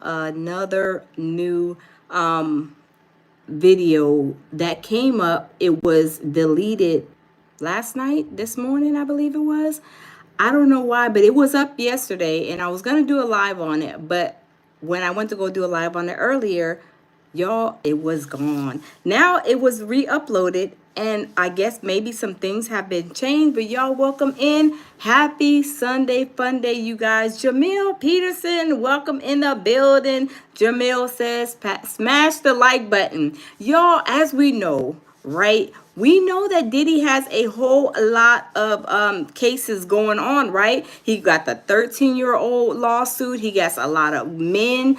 another new video that came up. It was deleted last night, this morning, I believe it was. I don't know why, but it was up yesterday and I was going to do a live on it. But when I went to go do a live on it earlier, y'all, it was gone. Now it was re-uploaded, and I guess maybe some things have been changed, but y'all, welcome in. Happy Sunday fun day, you guys. Jamil Peterson, welcome in the building. Jamil says smash the like button. Y'all, as we know, right, we know that Diddy has a whole lot of cases going on, right? He got the 13-year-old lawsuit. He got a lot of men,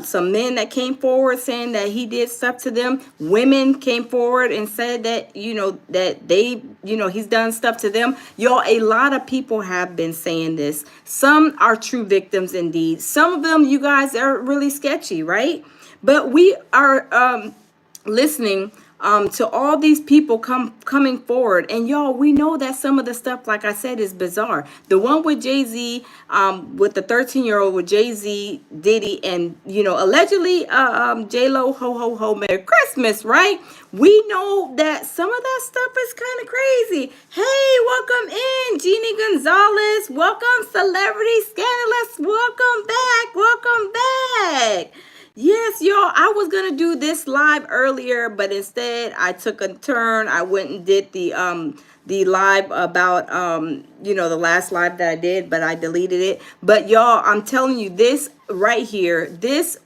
some men that came forward saying that he did stuff to them. Women came forward and said that, that they, he's done stuff to them. Y'all, a lot of people have been saying this. Some are true victims indeed. Some of them, you guys, are really sketchy, right? But we are listening to all these people coming forward, and y'all, we know that some of the stuff, like I said, is bizarre. The one with Jay-Z, with the 13-year-old with Jay-Z, Diddy, and allegedly J-Lo, ho, Merry Christmas, right? We know that some of that stuff is kind of crazy. Hey, welcome in, Jeannie Gonzalez. Welcome, Celebrity Scandalous. Welcome back. Yes, y'all, I was gonna do this live earlier, but instead I took a turn. I went and did the live about the last live that I did, but I deleted it. But y'all, I'm telling you, this right here, this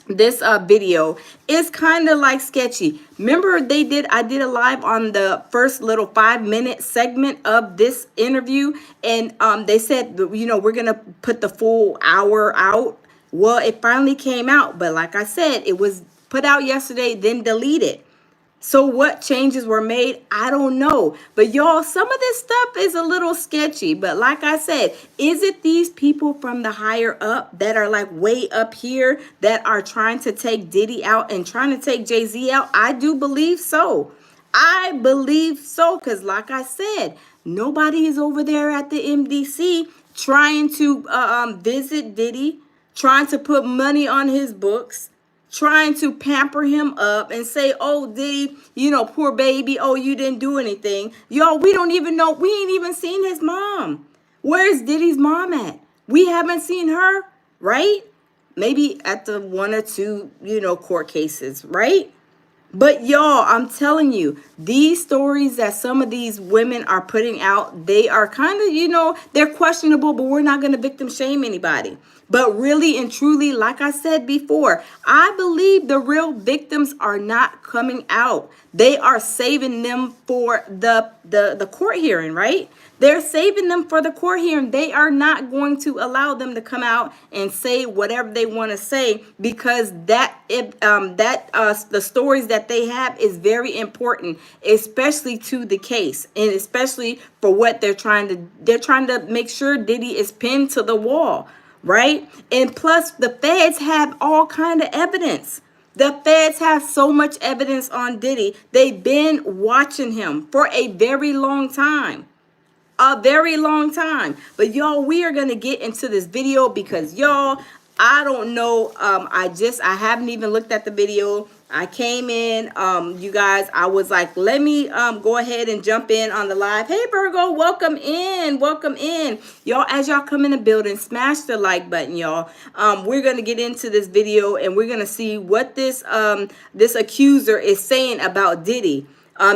video is kind of like sketchy. Remember, I did a live on the first little 5-minute segment of this interview, and they said, we're gonna put the full hour out. Well, it finally came out, but like I said, it was put out yesterday, then deleted. So what changes were made? I don't know. But y'all, some of this stuff is a little sketchy. But like I said, is it these people from the higher up that are like way up here that are trying to take Diddy out and trying to take Jay-Z out? I do believe so. I believe so, because like I said, nobody is over there at the MDC trying to visit Diddy, trying to put money on his books, trying to pamper him up and say, oh, Diddy, poor baby, oh, you didn't do anything. Y'all, we don't even know. We ain't even seen his mom. Where's Diddy's mom at? We haven't seen her, right? Maybe at the 1 or 2, court cases, right? But y'all, I'm telling you, these stories that some of these women are putting out, they are kind of, they're questionable, but we're not going to victim shame anybody. But really and truly, like I said before, I believe the real victims are not coming out. They are saving them for the court hearing, right? They're saving them for the court hearing. They are not going to allow them to come out and say whatever they want to say, because the stories that they have is very important, especially to the case, and especially for what they're trying to make sure Diddy is pinned to the wall, right? And plus, the feds have all kind of evidence. The feds have so much evidence on Diddy. They've been watching him for a very long time. But y'all, we are gonna get into this video because y'all, I don't know, I haven't even looked at the video. I came in, you guys, I was like, let me go ahead and jump in on the live. Hey Virgo, welcome in. Y'all, as y'all come in the building, smash the like button, y'all. We're gonna get into this video and we're gonna see what this accuser is saying about Diddy.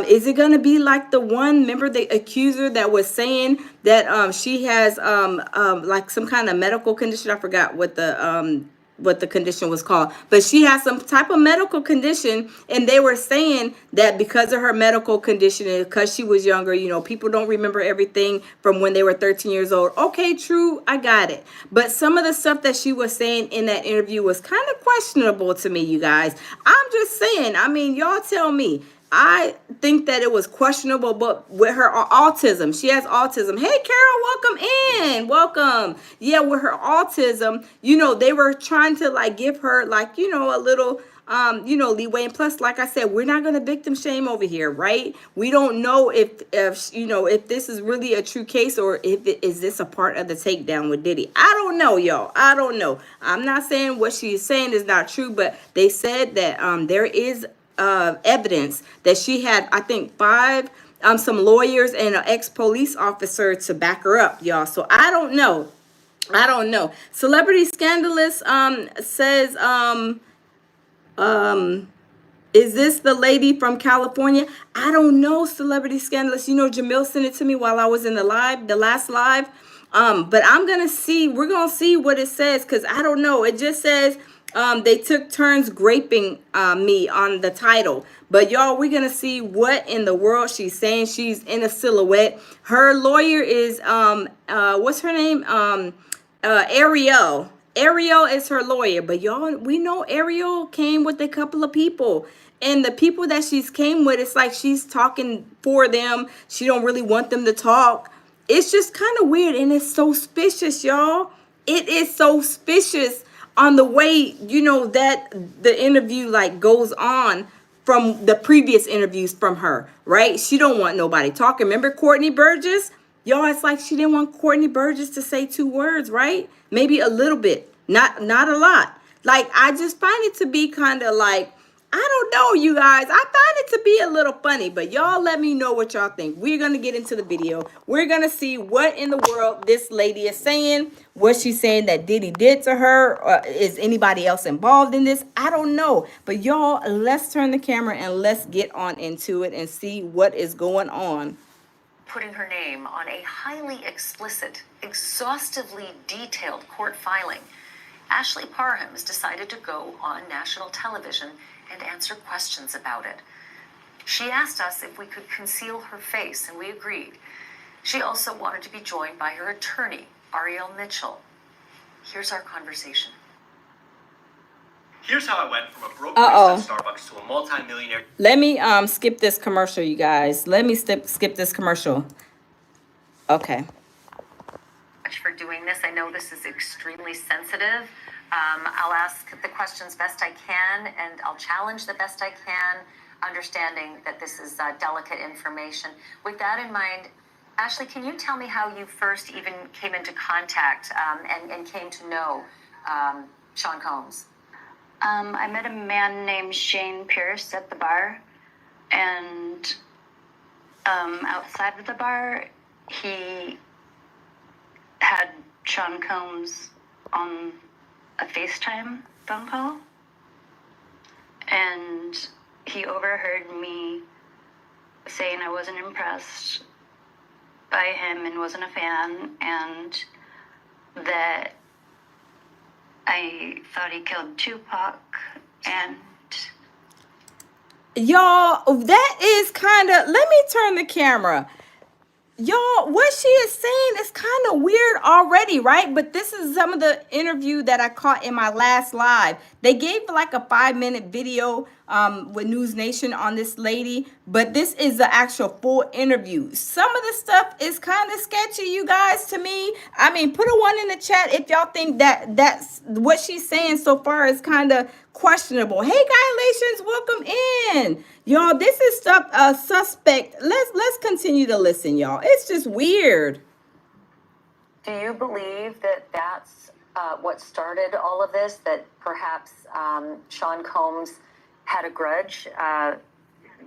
Is it going to be like the one, remember the accuser that was saying that she has like some kind of medical condition? I forgot what the condition was called, but she has some type of medical condition, and they were saying that because of her medical condition and because she was younger, people don't remember everything from when they were 13 years old. Okay, true, I got it. But some of the stuff that she was saying in that interview was kind of questionable to me, you guys. I'm just saying, I mean, y'all tell me. I think that it was questionable, but with her autism, she has autism. Hey, Carol, welcome in. Yeah, with her autism, they were trying to like give her like, a little leeway. And plus, like I said, we're not going to victim shame over here, right? We don't know if this is really a true case, or if it is this a part of the takedown with Diddy. I don't know, y'all. I don't know. I'm not saying what she is saying is not true, but they said that there is evidence that she had, I think, five some lawyers and an ex-police officer to back her up, y'all. So I don't know. I don't know. Celebrity Scandalous says is this the lady from California? I don't know, Celebrity Scandalous. Jamil sent it to me while I was in the last live. But we're gonna see what it says, because I don't know. It just says they took turns graping me on the title. But y'all, we're gonna see what in the world she's saying. She's in a silhouette. Her lawyer is what's her name? Ariel. Ariel is her lawyer, but y'all, we know Ariel came with a couple of people. And the people that she's came with, it's like she's talking for them. She don't really want them to talk. It's just kind of weird, and it's so suspicious, y'all. It is so suspicious on the way, that the interview like goes on from the previous interviews from her, right? She don't want nobody talking. Remember Courtney Burgess? Y'all, it's like she didn't want Courtney Burgess to say two words, right? Maybe a little bit, not a lot. Like, I just find it to be kind of like, I don't know, you guys. I find it to be a little funny, but y'all let me know what y'all think. We're going to get into the video. We're going to see what in the world this lady is saying, what she's saying that Diddy did to her. Is anybody else involved in this? I don't know. But y'all, let's turn the camera and let's get on into it and see what is going on. Putting her name on a highly explicit, exhaustively detailed court filing, Ashley Parham has decided to go on national television and answer questions about it. She asked us if we could conceal her face, and we agreed. She also wanted to be joined by her attorney, Ariel Mitchell. Here's our conversation. Here's how I went from a broke place at Starbucks to a multi-millionaire. Let me skip this commercial, you guys. Let me skip this commercial. Okay. Much for doing this. I know this is extremely sensitive. I'll ask the questions best I can, and I'll challenge the best I can, understanding that this is delicate information. With that in mind, Ashley, can you tell me how you first even came into contact and came to know Sean Combs? I met a man named Shane Pierce at the bar, and outside of the bar, he had Sean Combs on a FaceTime phone call, and he overheard me saying I wasn't impressed by him and wasn't a fan, and that I thought he killed Tupac. And y'all, that is kind of, let me turn the camera. Y'all, what she is saying is kind of weird already, right? But this is some of the interview that I caught in my last live. They gave like a 5-minute video with News Nation on this lady, but this is the actual full interview. Some of the stuff is kind of sketchy, you guys, to me. I mean, put a 1 in the chat if y'all think that that's what she's saying so far is kind of questionable. Hey, Gylations, welcome in. Y'all, this is stuff suspect. Let's continue to listen, y'all. It's just weird. Do you believe that that's what started all of this, that perhaps Sean Combs had a grudge,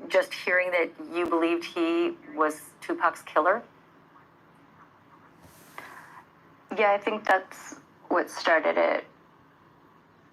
just hearing that you believed he was Tupac's killer? yeah, I think that's what started it.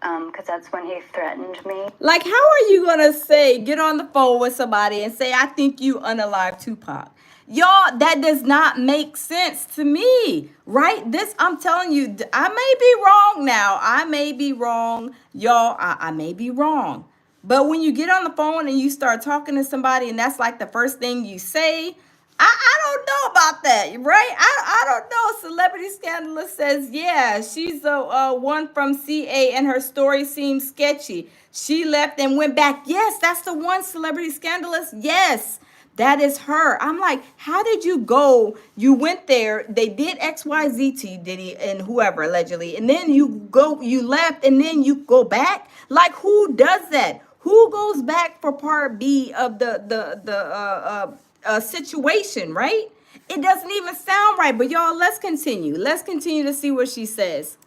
Because that's when he threatened me. Like, how are you going to say, get on the phone with somebody and say, I think you unalive Tupac? Y'all, that does not make sense to me, right? This, I'm telling you, I may be wrong now. I may be wrong. Y'all, I may be wrong. But when you get on the phone and you start talking to somebody and that's like the first thing you say, I don't know about that, right? I don't know. Celebrity Scandalous says, yeah, she's the one from CA and her story seems sketchy. She left and went back. Yes, that's the one, Celebrity Scandalous. Yes. That is her. I'm like, how did you go? You went there. They did XYZ to you, Diddy, and whoever allegedly. And then you left, and then you go back. Like, who does that? Who goes back for part B of the situation, right? It doesn't even sound right. But y'all, let's continue. Let's continue to see what she says.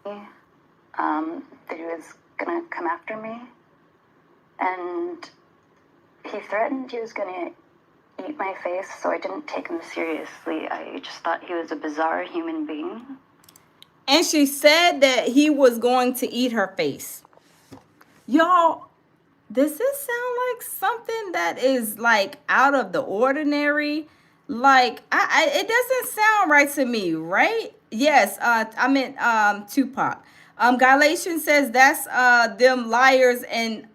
That he was gonna come after me, and he threatened he was gonna eat my face, so I didn't take him seriously. I just thought he was a bizarre human being. And she said that he was going to eat her face. Y'all, does this sound like something that is like out of the ordinary? Like, it doesn't sound right to me, right? Yes, I meant Tupac. Galatians says that's them liars and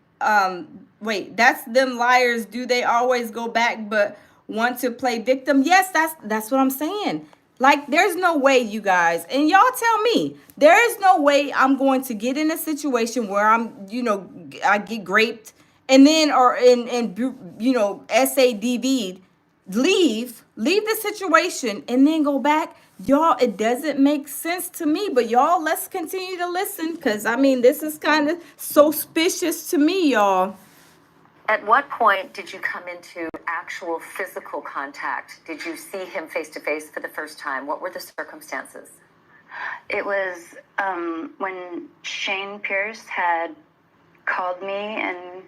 wait, that's them liars. Do they always go back but want to play victim? Yes, that's what I'm saying. Like, there's no way, you guys, and y'all tell me, there is no way I'm going to get in a situation where I get raped and then, or SADV'd, leave the situation and then go back. Y'all, it doesn't make sense to me, but y'all, let's continue to listen, because I mean, this is kind of suspicious to me, y'all. At what point did you come into actual physical contact? Did you see him face to face for the first time? What were the circumstances? It was when Shane Pierce had called me, and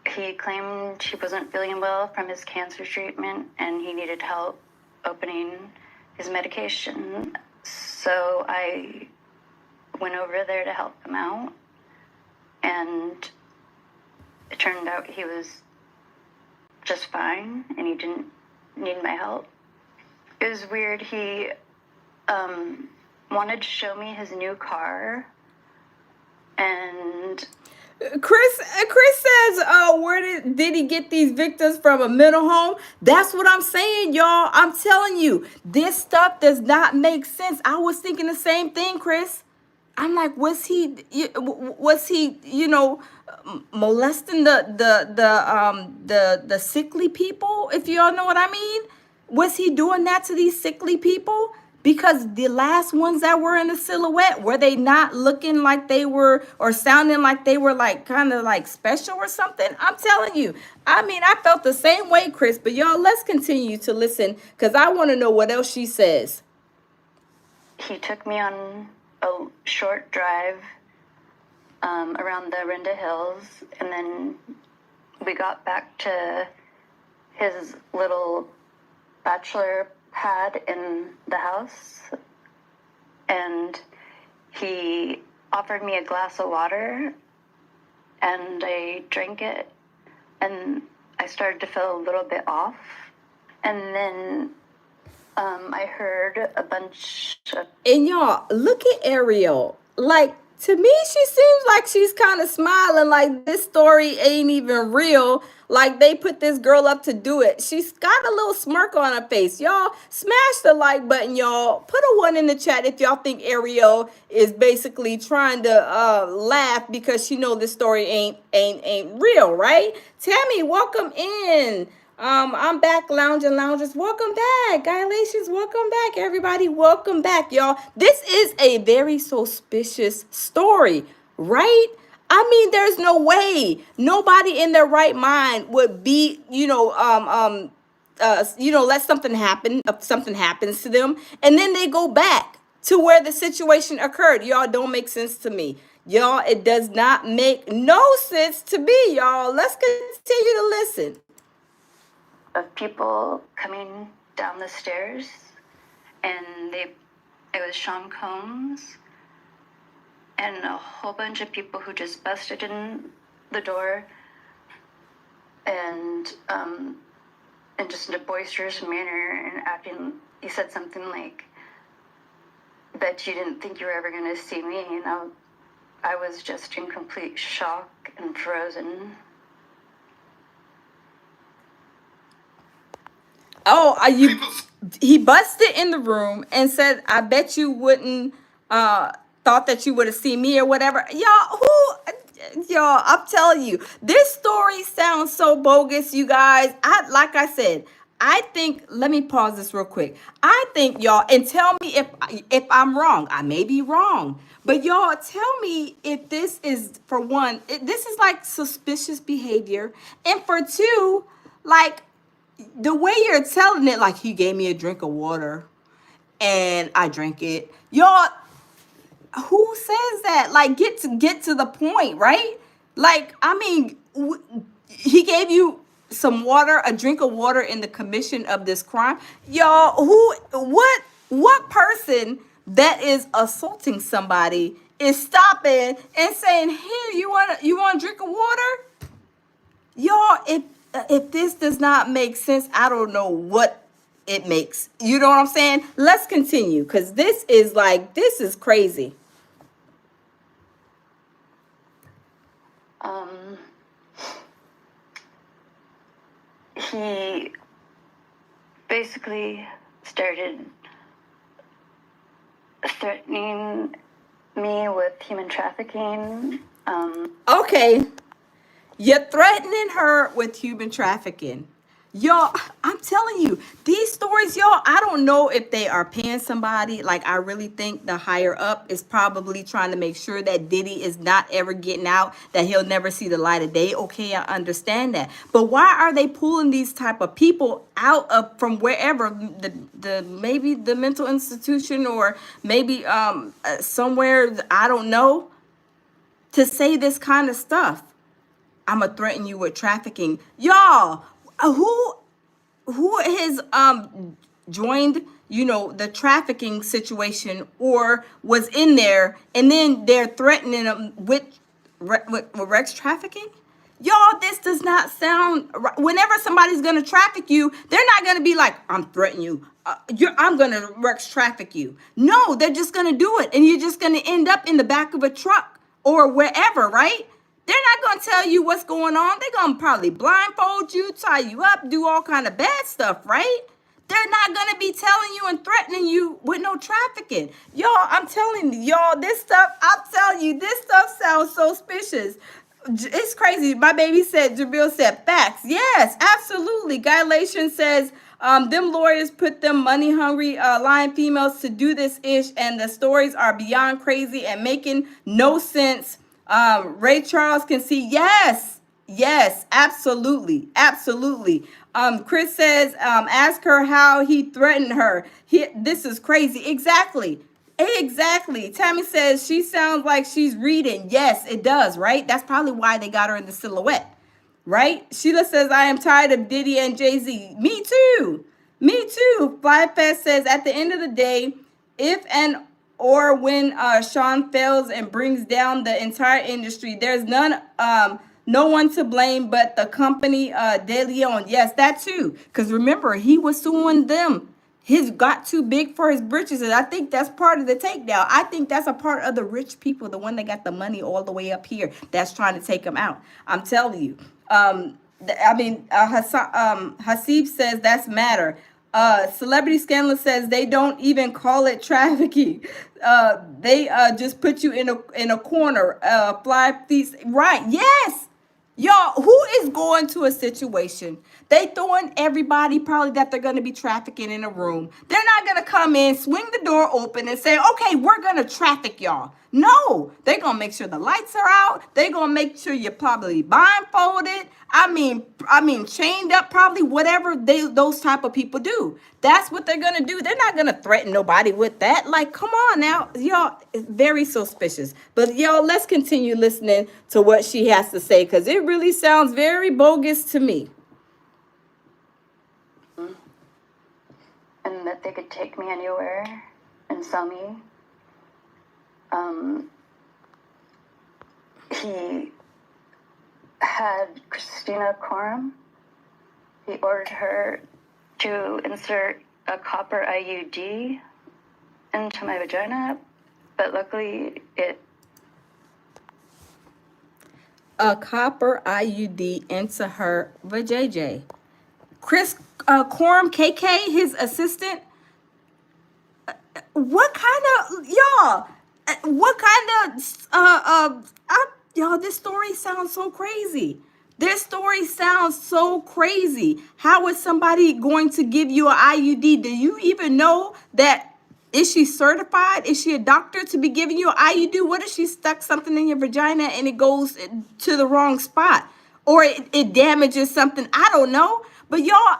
he claimed he wasn't feeling well from his cancer treatment and he needed help opening his medication. So I went over there to help him out, and it turned out he was just fine and he didn't need my help. It was weird. He wanted to show me his new car, and Chris says, where did he get these victims from? A mental home? That's what I'm saying, y'all. I'm telling you, this stuff does not make sense. I was thinking the same thing, Chris. I'm like, was he molesting the sickly people? If y'all know what I mean, was he doing that to these sickly people? Because the last ones that were in the silhouette, were they not looking like they were, or sounding like they were like kind of like special or something? I'm telling you. I mean, I felt the same way, Chris. But y'all, let's continue to listen, because I want to know what else she says. He took me on a short drive around the Renda Hills, and then we got back to his little bachelor pad in the house, and he offered me a glass of water, and I drank it, and I started to feel a little bit off, and then I heard a bunch of... And y'all, look at Ariel. Like, to me, she seems like she's kind of smiling, like this story ain't even real. Like, they put this girl up to do it. She's got a little smirk on her face. Y'all, smash the like button, y'all. Put a 1 in the chat if y'all think Ariel is basically trying to laugh because she know this story ain't real, right? Tammy, welcome in. I'm back, loungers. Welcome back. Galatians, welcome back. Everybody, welcome back, y'all. This is a very suspicious story, right? I mean, there's no way nobody in their right mind would be, let something happen, if something happens to them, and then they go back to where the situation occurred. Y'all, don't make sense to me. Y'all, it does not make no sense to me, y'all. Let's continue to listen. Of people coming down the stairs, and it was Sean Combs and a whole bunch of people who just busted in the door, and in just a boisterous manner, and acting. He said something like, "Bet you didn't think you were ever going to see me," and I was just in complete shock and frozen. Oh, he busted in the room and said, "I bet you wouldn't thought that you would have seen me," or whatever. Y'all, who Y'all, I'm telling you, this story sounds so bogus, you guys. Like I said, I think, let me pause this real quick. I think y'all, and tell me if I'm wrong. I may be wrong. But y'all, tell me if this is, for one, this is like suspicious behavior. And for two, like the way you're telling it, like he gave me a drink of water and I drank it. Y'all, who says that? Like, get to the point, right? Like, I mean, he gave you some water, a drink of water in the commission of this crime. Y'all, what person that is assaulting somebody is stopping and saying, "Here, you want a drink of water?" Y'all, if this does not make sense, I don't know what it makes. You know what I'm saying? Let's continue, because this is crazy. He basically started threatening me with human trafficking. Okay, you're threatening her with human trafficking. Y'all, I'm telling you, these stories, y'all, I don't know if they are paying somebody. Like, I really think the higher up is probably trying to make sure that Diddy is not ever getting out, that he'll never see the light of day. Okay, I understand that. But why are they pulling these type of people out of from wherever, the maybe the mental institution, or maybe somewhere, I don't know, to say this kind of stuff? I'm gonna threaten you with trafficking. Y'all, who has joined, the trafficking situation, or was in there, and then they're threatening them with Rex trafficking? Y'all, this does not sound right. Whenever somebody's gonna traffic you, they're not gonna be like, "I'm threatening you. I'm gonna Rex traffic you." No, they're just gonna do it, and you're just gonna end up in the back of a truck or wherever, right? They're not going to tell you what's going on. They're going to probably blindfold you, tie you up, do all kind of bad stuff, right? They're not going to be telling you and threatening you with no trafficking. Y'all, I'm telling you, y'all, this stuff sounds so suspicious. It's crazy. My baby said, Jabril said, facts. Yes, absolutely. Galatians says, them lawyers put them money hungry lying females to do this ish, and the stories are beyond crazy and making no sense. Ray Charles can see. Yes, absolutely. Chris says, ask her how he threatened her. This is crazy. Exactly. Tammy says she sounds like she's reading. Yes, it does, right? That's probably why they got her in the silhouette, right? Sheila says, I am tired of Diddy and Jay-Z. Me too. Flyfest says, at the end of the day, if and or when Sean fails and brings down the entire industry, there's no one to blame but the company De Leon. Yes, that too. Because remember, he was suing them. He's got too big for his britches, and I think that's part of the takedown. I think that's a part of the rich people, the one that got the money all the way up here, that's trying to take him out. I'm telling you. Hasib says that's matter. Celebrity Scandalous says they don't even call it trafficking. They just put you in a corner. Fly feast, right? Yes. Y'all, who is going to a situation? They throwing everybody probably that they're going to be trafficking in a room. They're not going to come in, swing the door open and say, okay, we're going to traffic y'all. No, they're going to make sure the lights are out. They're going to make sure you're probably blindfolded. I mean, chained up, probably, whatever those type of people do. That's what they're going to do. They're not going to threaten nobody with that. Like, come on now. Y'all, it's very suspicious. But y'all, let's continue listening to what she has to say, because it really sounds very bogus to me. And that they could take me anywhere and sell me. He had Christina Coram. He ordered her to insert a copper IUD into my vagina, but luckily a copper IUD into her vajayjay. Chris Coram, KK, his assistant. What kind of, y'all? What kind of y'all, this story sounds so crazy. This story sounds so crazy. How is somebody going to give you an IUD? Do you even know that? Is she certified? Is she a doctor to be giving you an IUD? What if she stuck something in your vagina and it goes to the wrong spot? Or it damages something? I don't know. But y'all,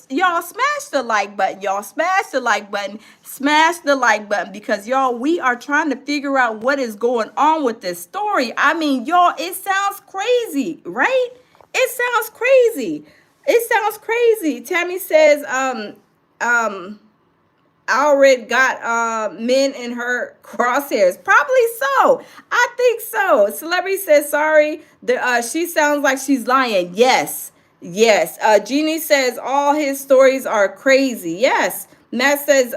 y'all smash the like button. Y'all smash the like button. Smash the like button, because y'all, we are trying to figure out what is going on with this story. I mean, y'all, it sounds crazy, right? It sounds crazy. It sounds crazy. Tammy says, Alred got men in her crosshairs. Probably so. I think so. Celebrity says sorry. She sounds like she's lying. Yes. Yes. Jeannie says all his stories are crazy. Yes. Matt says,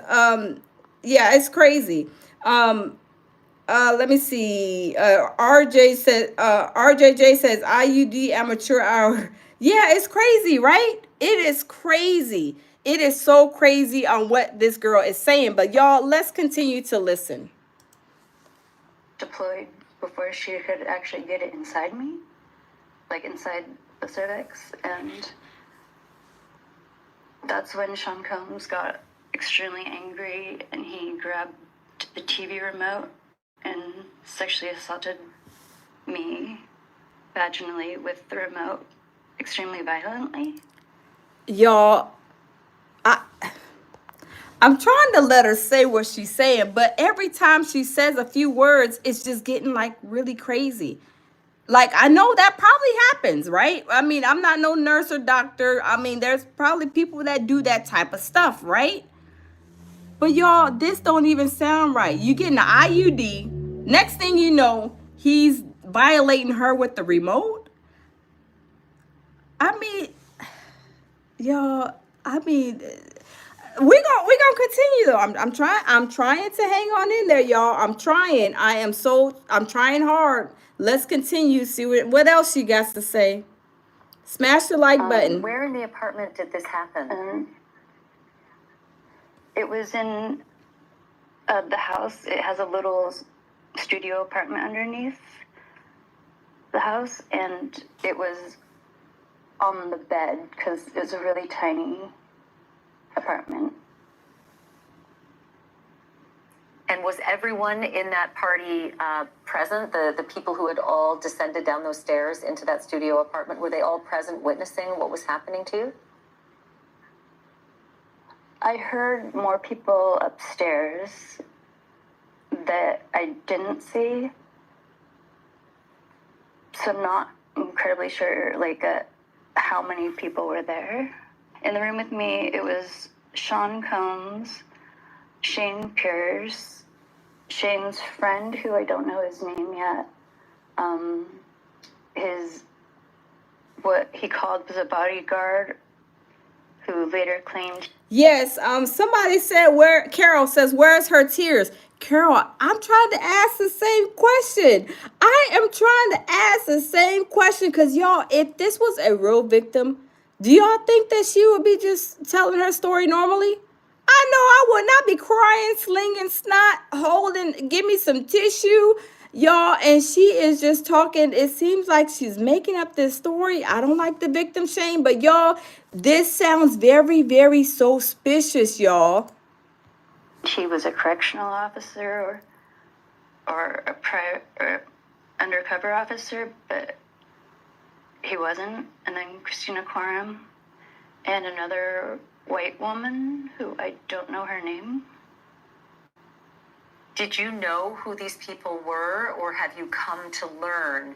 yeah, it's crazy. Let me see. RJJ says IUD amateur hour. Yeah, it's crazy, right? It is crazy. It is so crazy on what this girl is saying. But y'all, let's continue to listen. Deployed before she could actually get it inside me, like inside the cervix, and that's when Sean Combs got extremely angry and he grabbed the TV remote and sexually assaulted me vaginally with the remote extremely violently. Y'all, I'm trying to let her say what she's saying, but every time she says a few words, it's just getting like really crazy. Like, I know that probably happens, right? I mean, I'm not no nurse or doctor. I mean, there's probably people that do that type of stuff, right? But y'all, this don't even sound right. You getting an IUD. Next thing you know, he's violating her with the remote. I mean, y'all, I mean, we gonna continue though. I'm trying to hang on in there, y'all. I'm trying. I'm trying hard. Let's continue. See what else she got to say. Smash the like button. Where in the apartment did this happen? It was in the house. It has a little studio apartment underneath the house, and it was on the bed because it was a really tiny apartment. And was everyone in that party present? The people who had all descended down those stairs into that studio apartment, were they all present witnessing what was happening to you? I heard more people upstairs that I didn't see. So I'm not incredibly sure how many people were there. In the room with me, it was Sean Combs, Shane Pierce, Shane's friend, who I don't know his name yet, what he called was a bodyguard, who later claimed. Yes, somebody said Carol says, where's her tears? Carol, I'm trying to ask the same question. I am trying to ask the same question because y'all, if this was a real victim, do y'all think that she would be just telling her story normally? I know I would not be crying, slinging snot, holding, give me some tissue, y'all. And she is just talking. It seems like she's making up this story. I don't like the victim shame, but y'all, this sounds very, very suspicious, y'all. She was a correctional officer or undercover officer, but he wasn't. And then Christina Quorum and another white woman who I don't know her name. Did you know who these people were, or have you come to learn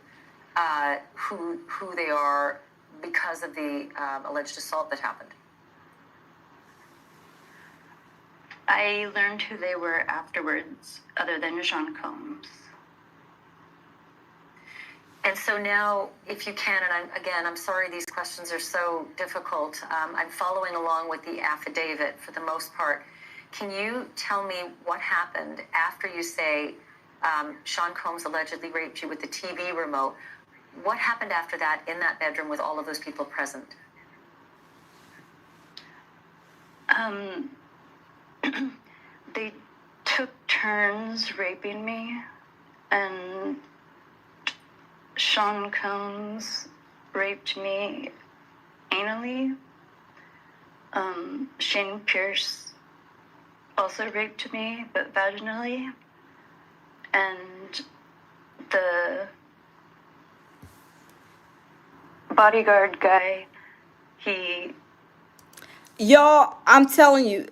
who they are because of the alleged assault that happened? I learned who they were afterwards, other than Sean Combs. And so now, if you can, and I'm sorry these questions are so difficult. I'm following along with the affidavit for the most part. Can you tell me what happened after you say Sean Combs allegedly raped you with the TV remote? What happened after that in that bedroom with all of those people present? They took turns raping me, and Sean Combs raped me anally. Shane Pierce also raped me, but vaginally. And the bodyguard guy, Y'all, I'm telling you,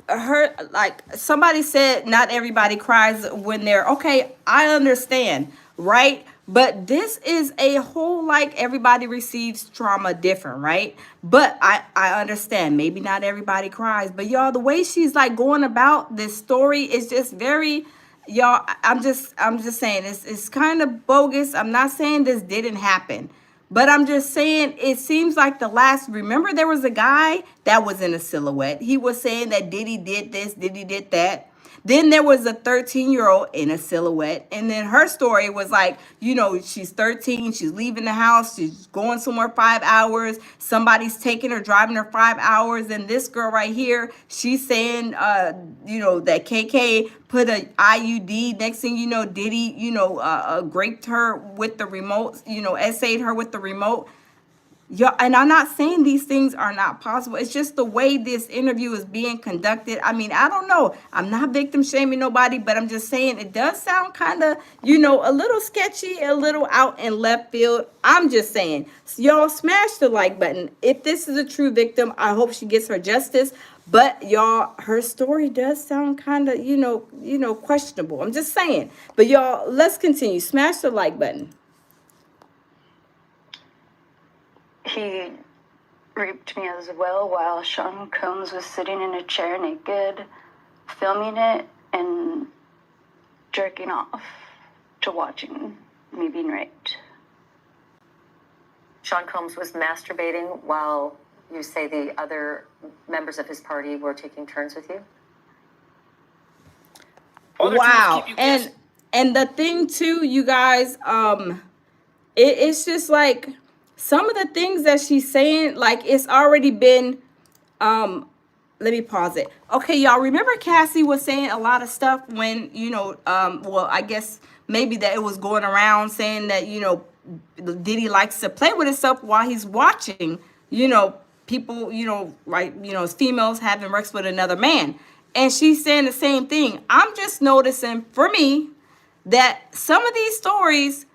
like somebody said, not everybody cries when they're okay. I understand, right? But this is a whole, like, everybody receives trauma different, right? But I understand, maybe not everybody cries, but y'all, the way she's like going about this story is just very, y'all. I'm just saying it's kind of bogus. I'm not saying this didn't happen. But I'm just saying, it seems like remember there was a guy that was in a silhouette. He was saying that Diddy did this, Diddy did that. Then there was a 13-year-old in a silhouette. And then her story was like, she's 13, she's leaving the house, she's going somewhere 5 hours. Somebody's taking her, driving her 5 hours. And this girl right here, she's saying, that KK put a IUD. Next thing you know, Diddy, raped her with the remote, essayed her with the remote. Yeah, and I'm not saying these things are not possible. It's just the way this interview is being conducted. I mean, I don't know. I'm not victim shaming nobody, but I'm just saying it does sound kind of, a little sketchy, a little out in left field. I'm just saying, so y'all smash the like button. If this is a true victim, I hope she gets her justice. But y'all, her story does sound kind of, questionable. I'm just saying. But y'all, let's continue. Smash the like button. he raped me as well while Sean Combs was sitting in a chair naked, filming it and jerking off to watching me being raped. Sean Combs was masturbating while you say the other members of his party were taking turns with you? Wow. And the thing too, you guys, it's just like some of the things that she's saying, like it's already been let me pause it. Okay, y'all, remember Cassie was saying a lot of stuff when, well, I guess maybe that it was going around saying that, Diddy likes to play with himself while he's watching, people, females having sex with another man. And she's saying the same thing. I'm just noticing, for me, that some of these stories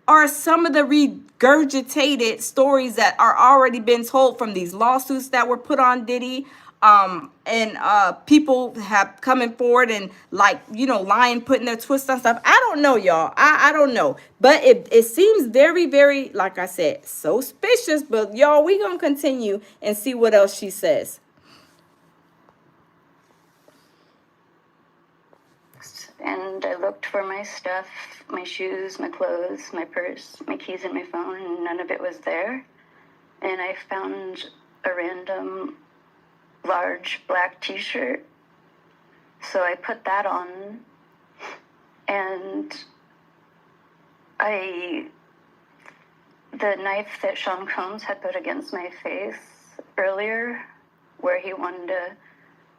are some of the regurgitated stories that are already been told from these lawsuits that were put on Diddy. And people have coming forward and lying, putting their twist on stuff. I don't know, y'all. I don't know. But it seems very, very, like I said, suspicious. But y'all, we gonna continue and see what else she says. And I looked for my stuff, my shoes, my clothes, my purse, my keys, and my phone, and none of it was there. And I found a random large black t-shirt. So I put that on, and the knife that Sean Combs had put against my face earlier, where he wanted to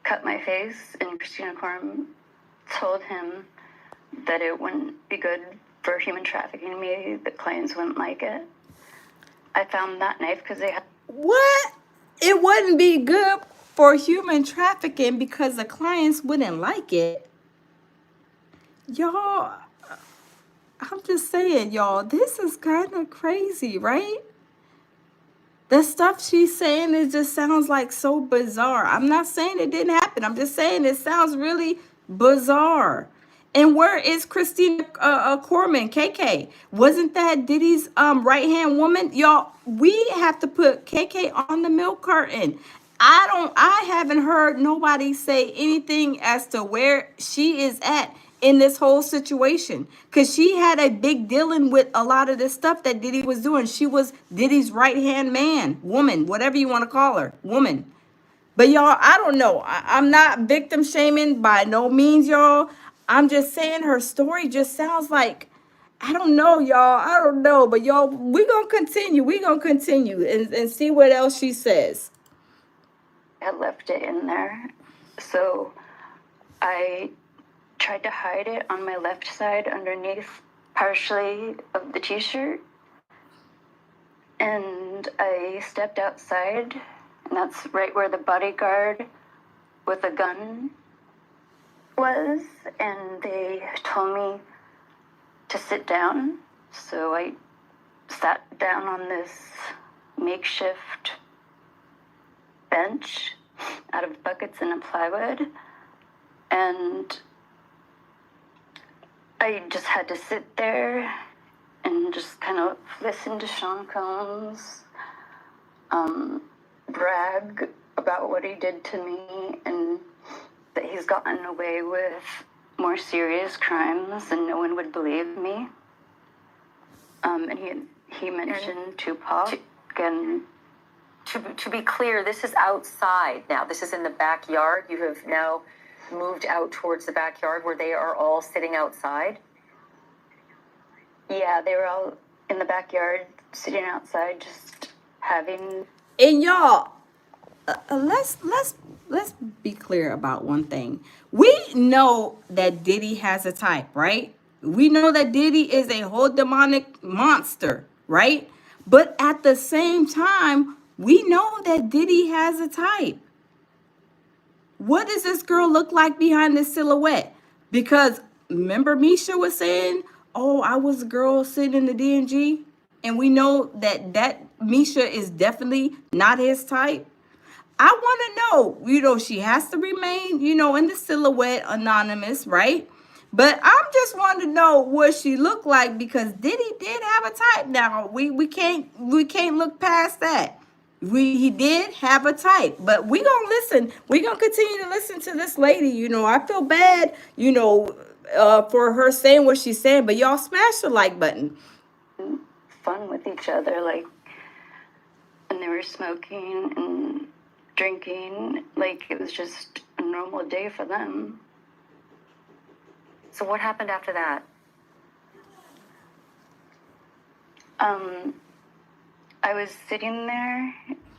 cut my face, and Christina Korm told him that it wouldn't be good for human trafficking me, the clients wouldn't like it. I found that knife because they had... What? It wouldn't be good for human trafficking because the clients wouldn't like it? Y'all, I'm just saying, y'all, this is kind of crazy, right? The stuff she's saying, it just sounds like so bizarre. I'm not saying it didn't happen. I'm just saying it sounds really bizarre. And where is Christina Korman, KK? Wasn't that Diddy's right-hand woman? Y'all, we have to put KK on the milk carton. I haven't heard nobody say anything as to where she is at in this whole situation, because she had a big dealing with a lot of this stuff that Diddy was doing. She was Diddy's right-hand man, woman, whatever you want to call her, woman. But y'all, I don't know. I'm not victim shaming by no means, y'all. I'm just saying her story just sounds like, I don't know, y'all. I don't know. But y'all, we're going to continue. We're going to continue and see what else she says. I left it in there. So I tried to hide it on my left side underneath partially of the t-shirt. And I stepped outside, and that's right where the bodyguard with a gun was, and they told me to sit down. So I sat down on this makeshift bench out of buckets and a plywood, and I just had to sit there and just kind of listen to Sean Combs brag about what he did to me, and that he's gotten away with more serious crimes and no one would believe me. And he mentioned Tupac, and To be clear, this is outside now. This is in the backyard. You have now moved out towards the backyard where they are all sitting outside. yeah, they were all in the backyard sitting outside just having. And y'all, let's be clear about one thing. We know that Diddy has a type, right? We know that Diddy is a whole demonic monster, right? But at the same time, we know that Diddy has a type. What does this girl look like behind this silhouette? Because remember Misha was saying, oh, I was a girl sitting in the DNG. And we know that Misha is definitely not his type. I want to know, she has to remain, in the silhouette anonymous, right? But I'm just wanting to know what she looked like, because Diddy did have a type. Now we can't look past that. He did have a type, but we gonna listen. We gonna continue to listen to this lady. I feel bad, for her saying what she's saying. But y'all smash the like button. Fun with each other, and they were smoking and drinking, it was just a normal day for them. So what happened after that? I was sitting there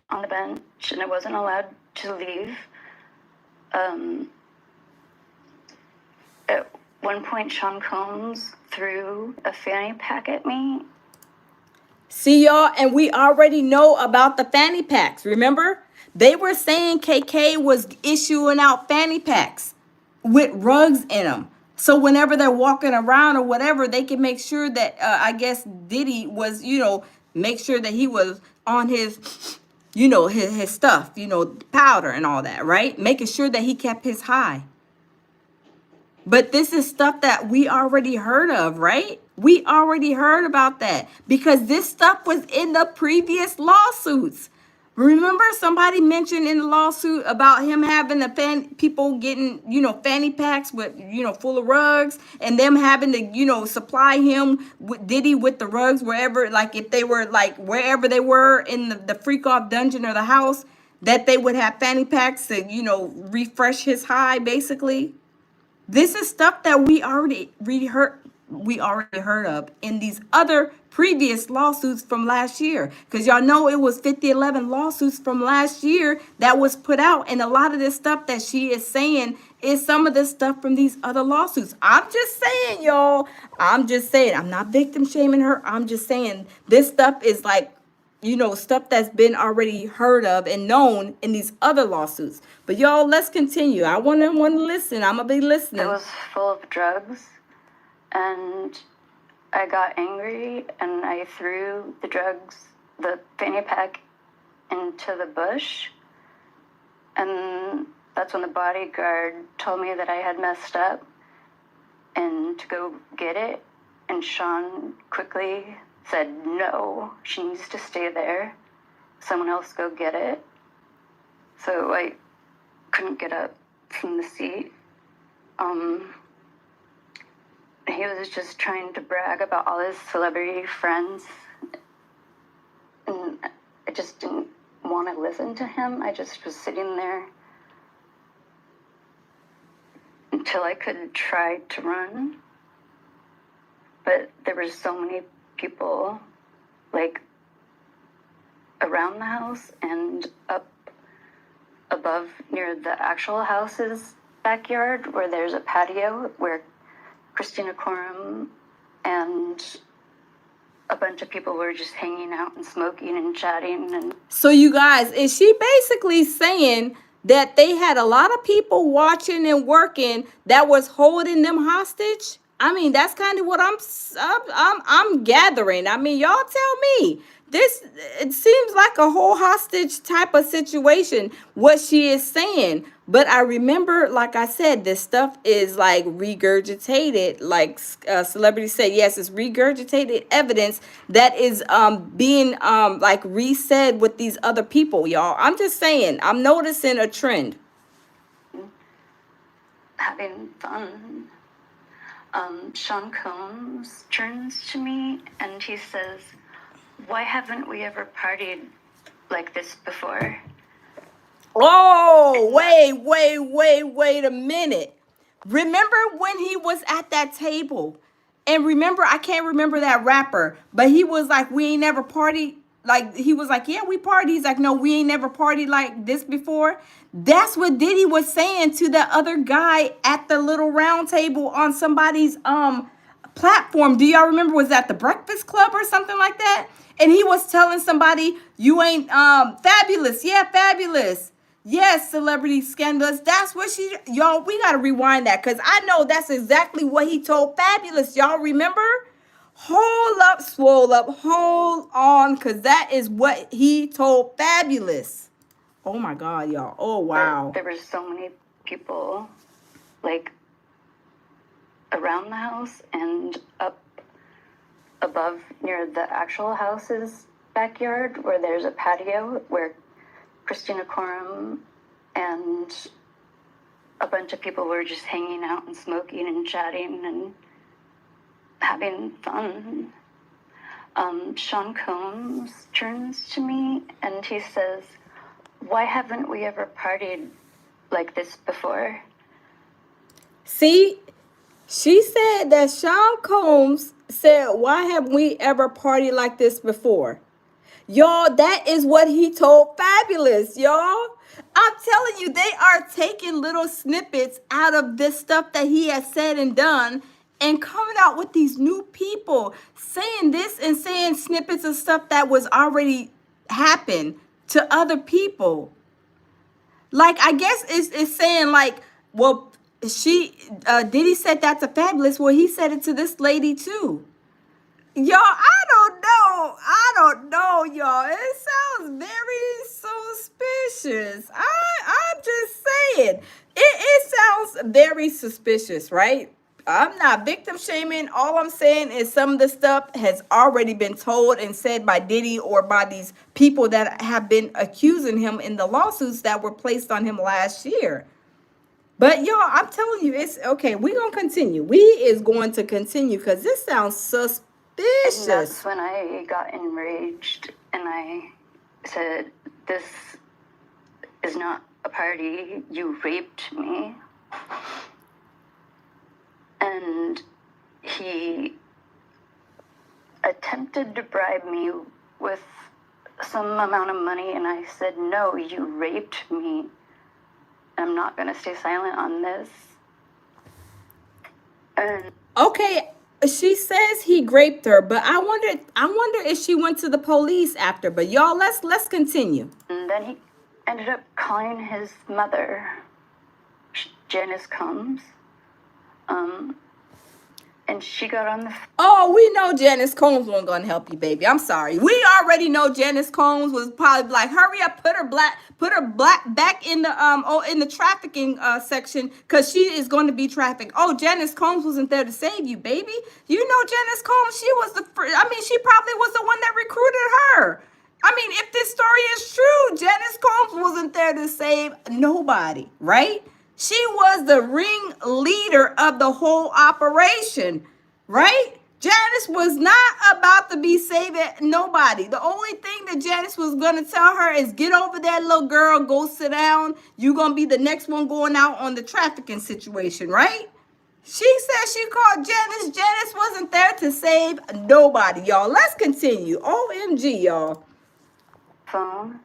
on the bench, and I wasn't allowed to leave. At one point, Sean Combs threw a fanny pack at me. See, y'all, and we already know about the fanny packs. Remember? They were saying KK was issuing out fanny packs with rugs in them. So whenever they're walking around or whatever, they can make sure that, I guess, Diddy was, make sure that he was on his, his stuff, powder and all that, right? Making sure that he kept his high. But this is stuff that we already heard of, right? We already heard about that, because this stuff was in the previous lawsuits. Remember, somebody mentioned in the lawsuit about him having people getting, fanny packs with, full of rugs, and them having to, supply him with Diddy with the rugs wherever, if they were wherever they were in the freak off dungeon or the house, that they would have fanny packs to, refresh his high, basically. This is stuff that we already heard of in these other previous lawsuits from last year. Because y'all know it was 5011 lawsuits from last year that was put out. And a lot of this stuff that she is saying is some of this stuff from these other lawsuits. I'm just saying, y'all. I'm just saying. I'm not victim shaming her. I'm just saying this stuff is stuff that's been already heard of and known in these other lawsuits. But y'all, let's continue. I want to listen. I'm going to be listening. It was full of drugs, and I got angry, and I threw the fanny pack, into the bush. And that's when the bodyguard told me that I had messed up and to go get it. And Sean quickly said, no, she needs to stay there. Someone else go get it. So I couldn't get up from the seat. He was just trying to brag about all his celebrity friends. And I just didn't want to listen to him. I just was sitting there until I could try to run. But there were so many people, around the house and up above near the actual house's backyard, where there's a patio where Christina Coram and a bunch of people were just hanging out and smoking and chatting. And so you guys, is she basically saying that they had a lot of people watching and working that was holding them hostage? I mean, that's kind of what I'm gathering. I mean, y'all tell me. This, it seems like a whole hostage type of situation, what she is saying. But I remember, like I said, this stuff is like regurgitated, like celebrities say, yes, it's regurgitated evidence that is being like resaid with these other people, y'all. I'm just saying, I'm noticing a trend. having fun. Sean Combs turns to me and he says, "Why haven't we ever partied like this before?" Oh, wait a minute. Remember when he was at that table? And remember, I can't remember that rapper, but he was like, we ain't never partied. Like, he was like, yeah, we party. He's like, no, we ain't never partied like this before. That's what Diddy was saying to the other guy at the little round table on somebody's platform. Do y'all remember? Was that the Breakfast Club or something like that? And he was telling somebody, you ain't fabulous. Yeah, fabulous. Yes, celebrity scandalous. That's what she, y'all, we got to rewind that because I know that's exactly what he told Fabulous. Y'all remember? Hold up, swole up, hold on, because that is what he told Fabulous. Oh my God, y'all. Oh, wow. There were so many people, like, around the house and up above near the actual house's backyard where there's a patio where Christina Coram and a bunch of people were just hanging out and smoking and chatting and having fun. Sean Combs turns to me and he says, "Why haven't we ever partied like this before?" See, she said that Sean Combs said, why haven't we ever partied like this before? Y'all, that is what he told Fabulous, y'all. I'm telling you, they are taking little snippets out of this stuff that he has said and done and coming out with these new people saying this and saying snippets of stuff that was already happened to other people. Like, I guess it's saying like, well, Diddy said that to Fabulous. Well, he said it to this lady too. Y'all, I don't know, y'all. It sounds very suspicious. I'm just saying. It sounds very suspicious, right? I'm not victim shaming. All I'm saying is some of the stuff has already been told and said by Diddy or by these people that have been accusing him in the lawsuits that were placed on him last year. But y'all, I'm telling you, it's okay. We're going to continue. We is going to continue because this sounds suspicious. And that's when I got enraged and I said, "This is not a party. You raped me." And he attempted to bribe me with some amount of money, and I said, "No, you raped me. I'm not going to stay silent on this." And okay, she says he raped her, but I wonder if she went to the police after. But y'all, let's continue. And then he ended up calling his mother, Janice Combs. And she got on the Oh, we know Janice Combs wasn't gonna help you, baby. I'm sorry. We already know Janice Combs was probably like, hurry up, put her black back in the trafficking section, because she is going to be trafficked. Oh, Janice Combs wasn't there to save you, baby. You know Janice Combs, she was she probably was the one that recruited her. I mean, if this story is true, Janice Combs wasn't there to save nobody, right? She was the ringleader of the whole operation, right? Janice was not about to be saving nobody. The only thing that Janice was going to tell her is, get over there, little girl, go sit down. You're going to be the next one going out on the trafficking situation, right? She said she called Janice. Janice wasn't there to save nobody, y'all. Let's continue. OMG, y'all. phone,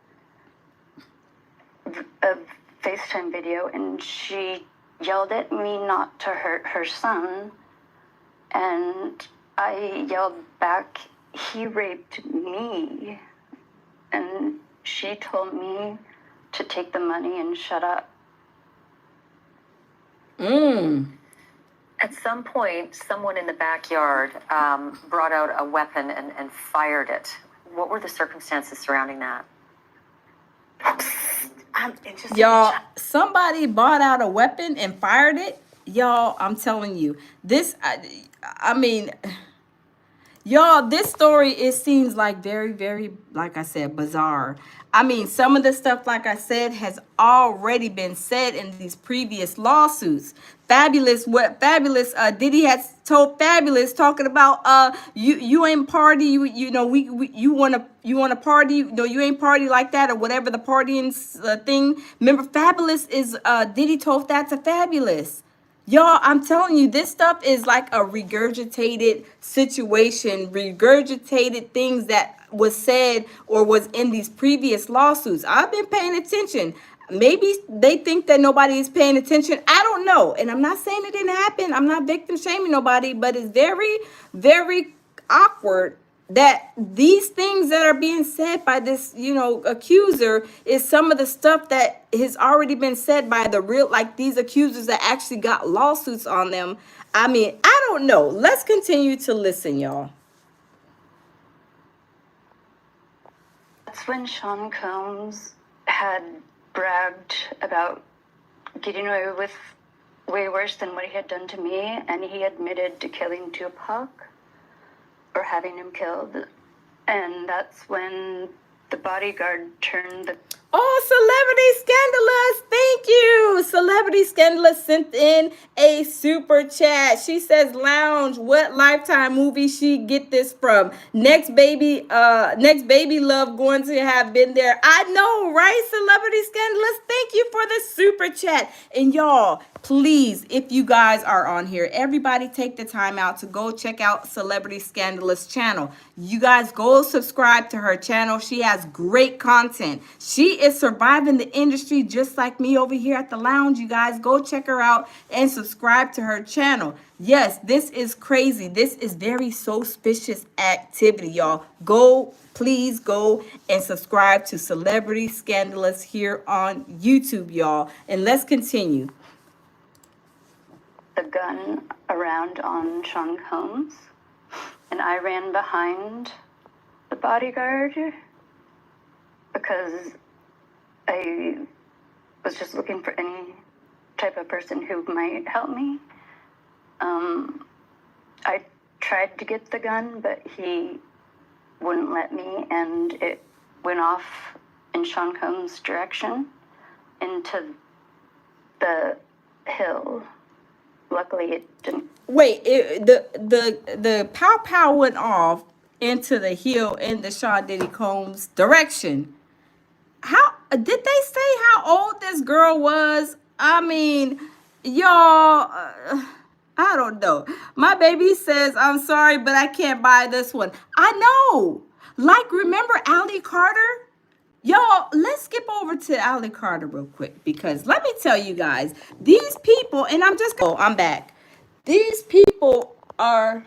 a FaceTime video, and she yelled at me not to hurt her son. And I yelled back he raped me, and she told me to take the money and shut up. At some point, someone in the backyard brought out a weapon and fired it. What were the circumstances surrounding that? Y'all, somebody bought out a weapon and fired it. Y'all, I'm telling you, this, I mean, y'all, this story, it seems like very, very, like I said, bizarre. I mean, some of the stuff, like I said, has already been said in these previous lawsuits. Fabulous, Diddy has told Fabulous, talking about you ain't party, you know we you want to party, no, you ain't party like that, or whatever the partying thing. Remember, Fabulous is Diddy told that to Fabulous. Y'all, I'm telling you, this stuff is like a regurgitated situation, regurgitated things that was said or was in these previous lawsuits. I've been paying attention. Maybe they think that nobody is paying attention. I don't know. And I'm not saying it didn't happen. I'm not victim shaming nobody, but it's very, very awkward that these things that are being said by this, accuser is some of the stuff that has already been said by the real, like these accusers that actually got lawsuits on them. I mean, I don't know. Let's continue to listen, y'all. That's when Sean Combs had bragged about getting away with way worse than what he had done to me, and he admitted to killing Tupac, or having him killed. And that's when the bodyguard turned the... Oh, Celebrity Scandalous, thank you. Celebrity Scandalous sent in a super chat. She says, Lounge, what Lifetime movie she get this from? Next baby love going to have been there. I know, right? Celebrity Scandalous, thank you for the super chat. And y'all, please, if you guys are on here, everybody take the time out to go check out Celebrity Scandalous channel. You guys go subscribe to her channel. She has great content. She is surviving the industry just like me over here at the Lounge. You guys go check her out and subscribe to her channel. Yes, this is crazy. This is very suspicious activity, y'all. Please go and subscribe to Celebrity Scandalous here on YouTube, y'all. And let's continue. The gun around on Sean Combs, and I ran behind the bodyguard because I was just looking for any type of person who might help me. I tried to get the gun, but he wouldn't let me, and it went off in Sean Combs' direction into the hill. Luckily, it didn't. Wait, the pow went off into the hill in the Sean Diddy Combs direction. How did they say how old this girl was? I mean, y'all, I don't know. My baby says, I'm sorry, but I can't buy this one. I know. Like, remember Ali Carter? Y'all, let's skip over to Ali Carter real quick, because let me tell you guys, these people, and I'm back. These people are,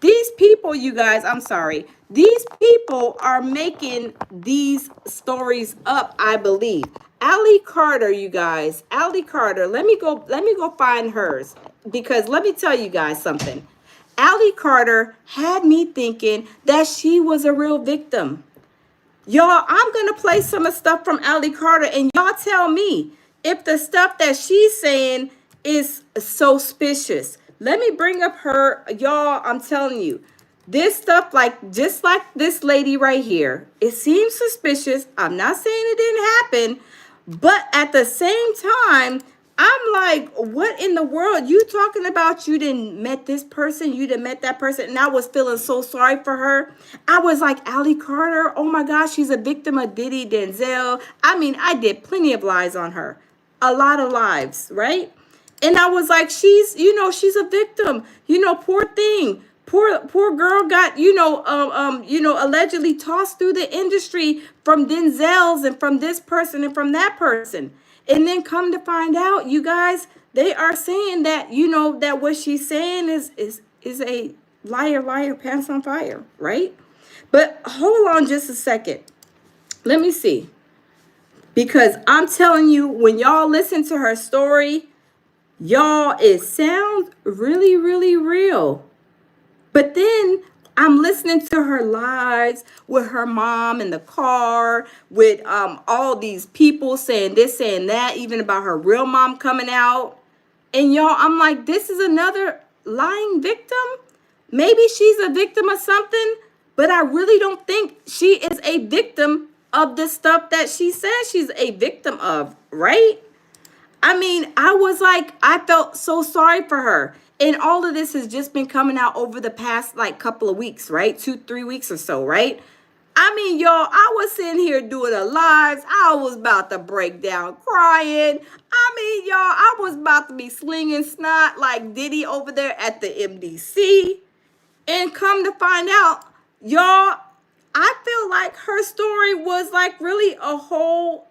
these people, you guys, I'm sorry. These people are making these stories up, I believe. Ali Carter, you guys, Ali Carter, let me go find hers, because let me tell you guys something. Ali Carter had me thinking that she was a real victim. Y'all, I'm going to play some of stuff from Ali Carter, and y'all tell me if the stuff that she's saying is so suspicious. Let me bring up her, y'all, I'm telling you, this stuff, just like this lady right here, it seems suspicious. I'm not saying it didn't happen, but at the same time, I'm like, what in the world? You talking about you didn't met this person, you didn't met that person, and I was feeling so sorry for her. I was like, Ali Carter, oh my gosh, she's a victim of Diddy, Denzel. I mean, I did plenty of lies on her. A lot of lives, right? And I was like, she's a victim. Poor thing. Poor girl got, allegedly tossed through the industry from Denzel's and from this person and from that person. And then come to find out, you guys, they are saying that, that what she's saying is liar, liar, pants on fire, right? But hold on just a second. Let me see. Because I'm telling you, when y'all listen to her story, y'all, it sounds really, really real. But then I'm listening to her lives with her mom in the car, with all these people saying this, saying that, even about her real mom coming out. And y'all, I'm like, this is another lying victim. Maybe she's a victim of something, but I really don't think she is a victim of the stuff that she says she's a victim of, right? I mean, I was like, I felt so sorry for her. And all of this has just been coming out over the past like couple of weeks, right? 2-3 weeks or so, right? I mean, y'all, I was sitting here doing the lives. I was about to break down crying. I mean, y'all, I was about to be slinging snot like Diddy over there at the MDC. And come to find out, y'all, I feel like her story was like really a whole,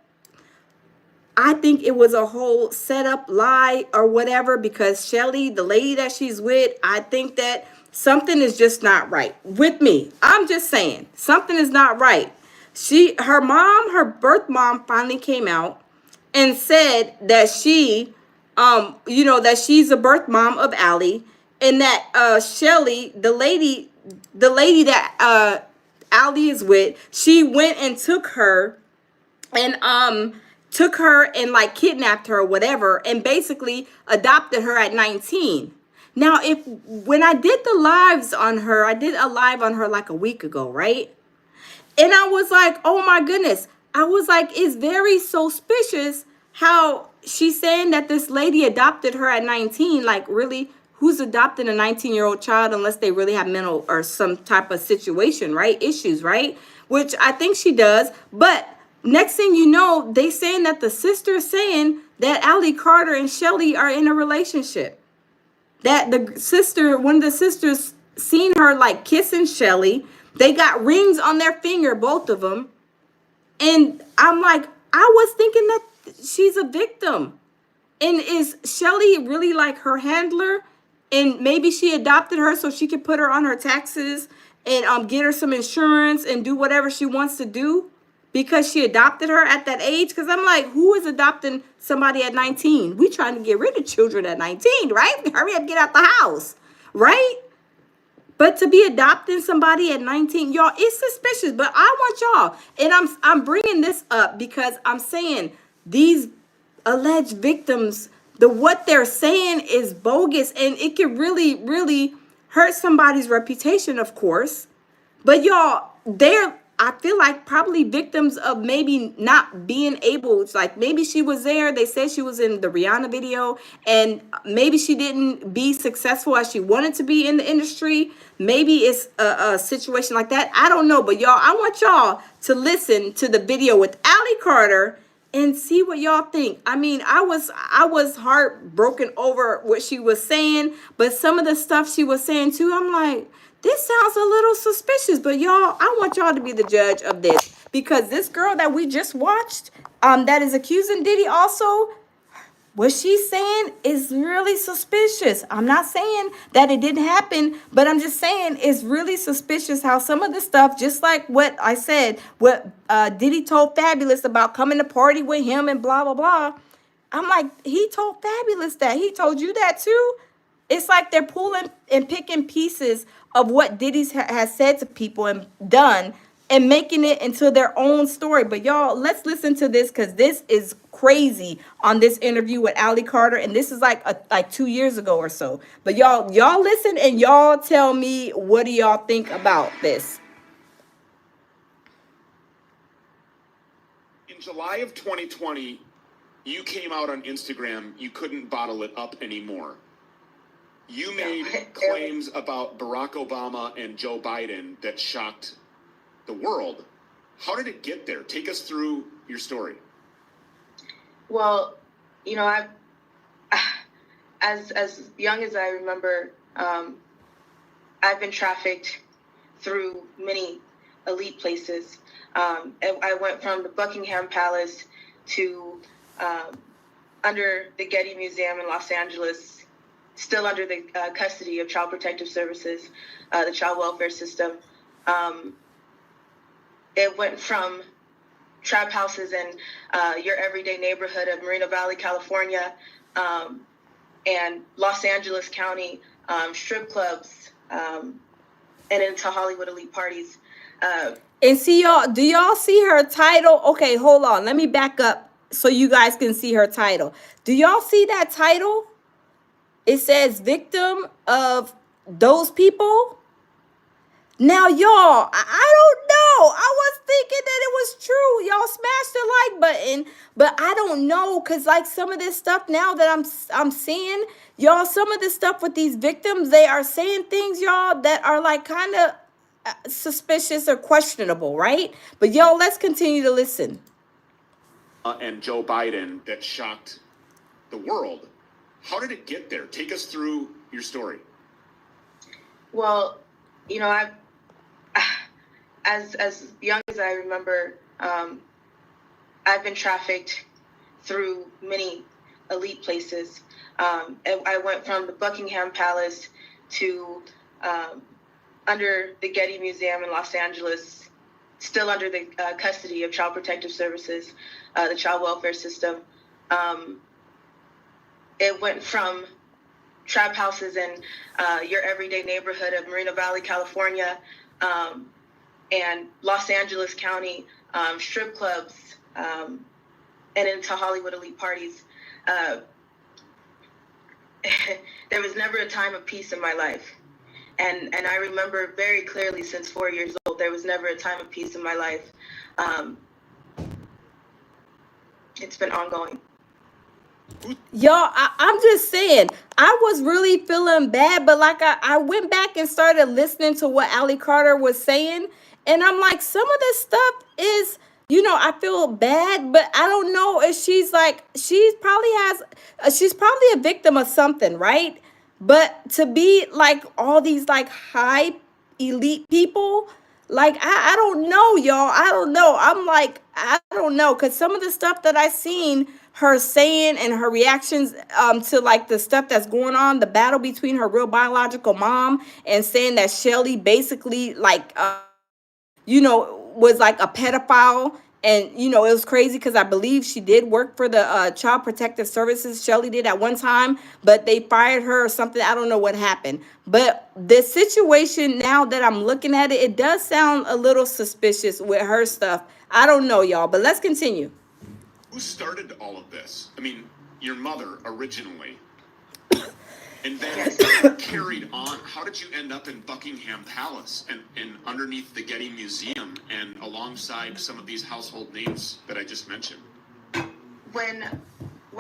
I think it was a whole setup lie or whatever, because Shelly, the lady that she's with, I think that something is just not right with me. I'm just saying something is not right. Her birth mom finally came out and said that that she's a birth mom of Allie, and that Shelly, the lady that Allie is with, she went and took her and like kidnapped her or whatever, and basically adopted her at 19. Now, if when I did the lives on her, I did a live on her like a week ago, right? And I was like, oh my goodness. I was like, it's very suspicious how she's saying that this lady adopted her at 19. Like, really, who's adopting a 19-year-old child unless they really have mental or some type of situation, right? Issues, right? Which I think she does. But next thing you know, they saying that the sister is saying that Allie Carter and Shelly are in a relationship. That one of the sisters seen her like kissing Shelly. They got rings on their finger, both of them. And I'm like, I was thinking that she's a victim. And is Shelly really like her handler? And maybe she adopted her so she could put her on her taxes and get her some insurance and do whatever she wants to do because she adopted her at that age. Because I'm like, who is adopting somebody at 19? We trying to get rid of children at 19, right? Hurry up, get out the house, right? But to be adopting somebody at 19, y'all, it's suspicious. But I want y'all, and I'm bringing this up because I'm saying these alleged victims, what they're saying is bogus, and it can really, really hurt somebody's reputation, of course. But y'all, I feel like probably victims of maybe not being able. It's like maybe she was there. They said she was in the Rihanna video, and maybe she didn't be successful as she wanted to be in the industry. Maybe it's a situation like that. I don't know. But y'all, I want y'all to listen to the video with Allie Carter and see what y'all think. I mean, I was heartbroken over what she was saying, but some of the stuff she was saying too, I'm like, this sounds a little suspicious. But y'all, I want y'all to be the judge of this, because this girl that we just watched, that is accusing Diddy also, what she's saying is really suspicious. I'm not saying that it didn't happen, but I'm just saying it's really suspicious how some of the stuff, just like what I said, what Diddy told Fabulous about coming to party with him and blah, blah, blah. I'm like, he told Fabulous that. He told you that too? It's like they're pulling and picking pieces of what Diddy has said to people and done and making it into their own story. But y'all, let's listen to this, because this is crazy on this interview with Allie Carter. And this is like 2 years ago or so. But y'all listen and y'all tell me, what do y'all think about this? In July of 2020, you came out on Instagram. You couldn't bottle it up anymore. You made claims about Barack Obama and Joe Biden that shocked the world. How did it get there? Take us through your story. Well, as young as I remember, I've been trafficked through many elite places. And I went from the Buckingham Palace to under the Getty Museum in Los Angeles still under the custody of Child Protective Services, the child welfare system. It went from trap houses in your everyday neighborhood of Moreno Valley, California, and Los Angeles County, strip clubs, and into Hollywood elite parties. And see, y'all, do y'all see her title? Okay, hold on. Let me back up so you guys can see her title. Do y'all see that title? It says victim of those people. Now, y'all, I don't know. I was thinking that it was true. Y'all smashed the like button, but I don't know, because like some of this stuff now that I'm seeing, y'all, some of this stuff with these victims, they are saying things, y'all, that are like kind of suspicious or questionable, right? But y'all, let's continue to listen. And Joe Biden that shocked the world. How did it get there? Take us through your story. Well, you know, as young as I remember, I've been trafficked through many elite places. And I went from the Buckingham Palace to under the Getty Museum in Los Angeles, still under the custody of Child Protective Services, the child welfare system. It went from trap houses in your everyday neighborhood of Moreno Valley, California, and Los Angeles County, strip clubs, and into Hollywood elite parties. There was never a time of peace in my life. And I remember very clearly since 4 years old, there was never a time of peace in my life. It's been ongoing. Y'all, I'm just saying, I was really feeling bad, but like I went back and started listening to what Allie Carter was saying, and I'm like, some of this stuff is, you know, I feel bad, but I don't know if she's probably a victim of something, right? But to be like all these like high elite people, like I don't know, y'all. I don't know. I'm like, I don't know, because some of the stuff that I seen her saying and her reactions to like the stuff that's going on, the battle between her real biological mom and saying that Shelly basically like you know, was like a pedophile. And, you know, it was crazy because I believe she did work for the Child Protective Services. Shelly did at one time, but they fired her or something. I don't know what happened. But the situation now that I'm looking at it, it does sound a little suspicious with her stuff. I don't know, y'all, but let's continue. Who started all of this? I mean, your mother originally. And then carried on. How did you end up in Buckingham Palace and underneath the Getty Museum and alongside some of these household names that I just mentioned? When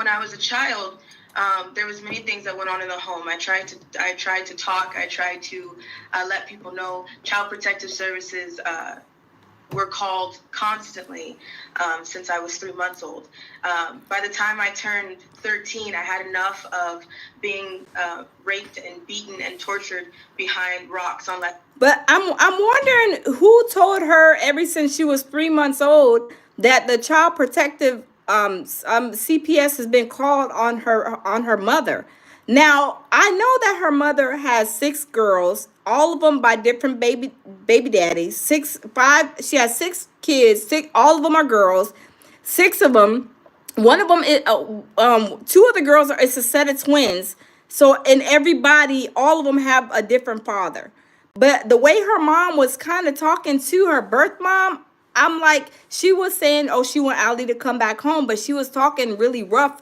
I was a child, there was many things that went on in the home. I tried to talk. I tried to let people know. Child Protective Services were called constantly since I was 3 months old. By the time I turned 13, I had enough of being raped and beaten and tortured behind rocks on that. But I'm wondering who told her ever since she was 3 months old that the Child Protective CPS has been called on her mother. Now, I know that her mother has 6 girls, all of them by different baby daddies. She has 6 kids. All of them are girls. 6 of them. One of them is 2 of the girls it's a set of twins. So, and everybody, all of them have a different father. But the way her mom was kind of talking to her birth mom, I'm like, she was saying, oh, she want Allie to come back home, but she was talking really rough,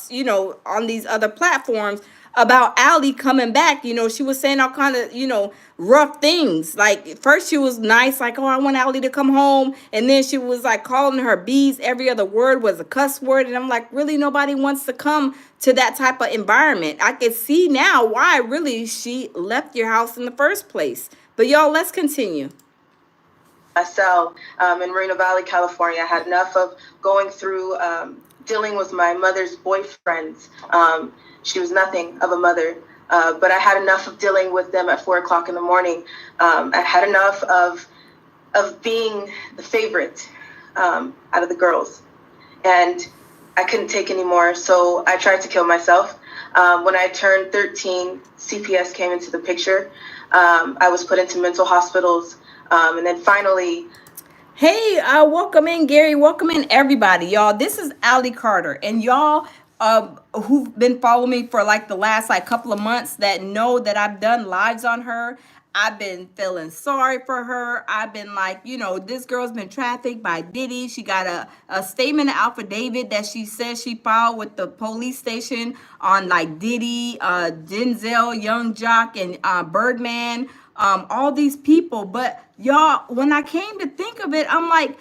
you know, on these other platforms about Allie coming back. You know, she was saying all kind of, you know, rough things. Like first she was nice, like, oh, I want Allie to come home. And then she was like calling her bees. Every other word was a cuss word. And I'm like, really, nobody wants to come to that type of environment. I can see now why really she left your house in the first place. But y'all, let's continue. Cell in Moreno Valley, California. I had enough of going through dealing with my mother's boyfriends. She was nothing of a mother, but I had enough of dealing with them at 4 o'clock in the morning. I had enough of being the favorite out of the girls. And I couldn't take anymore, so I tried to kill myself. When I turned 13, CPS came into the picture. I was put into mental hospitals, and then finally. Hey, welcome in, Gary. Welcome in, everybody, y'all. This is Allie Carter, and y'all who've been following me for like the last like couple of months that know that I've done lives on her. I've been feeling sorry for her. I've been like, you know, this girl's been trafficked by Diddy. She got a statement of affidavit that she says she filed with the police station on like Diddy, Denzel, Young Jock, and Birdman, all these people. But y'all, when I came to think of it, I'm like,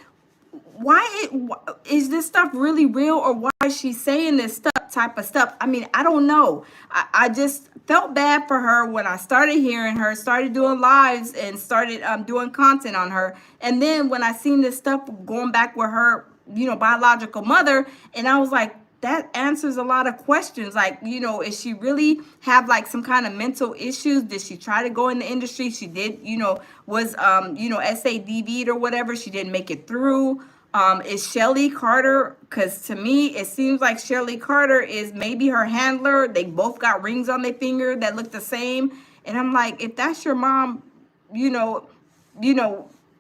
is this stuff really real, or why is she saying this type of stuff? I mean, I don't know. I just felt bad for her when I started hearing her, started doing lives, and started doing content on her. And then when I seen this stuff going back with her, you know, biological mother, and I was like, that answers a lot of questions. Like, you know, is she really have like some kind of mental issues? Did she try to go in the industry? She did, you know, was you know, SADV'd or whatever. She didn't make it through. Is Shelly Carter, because to me it seems like Shelly Carter is maybe her handler. They both got rings on their finger that look the same. And I'm like, if that's your mom, you know,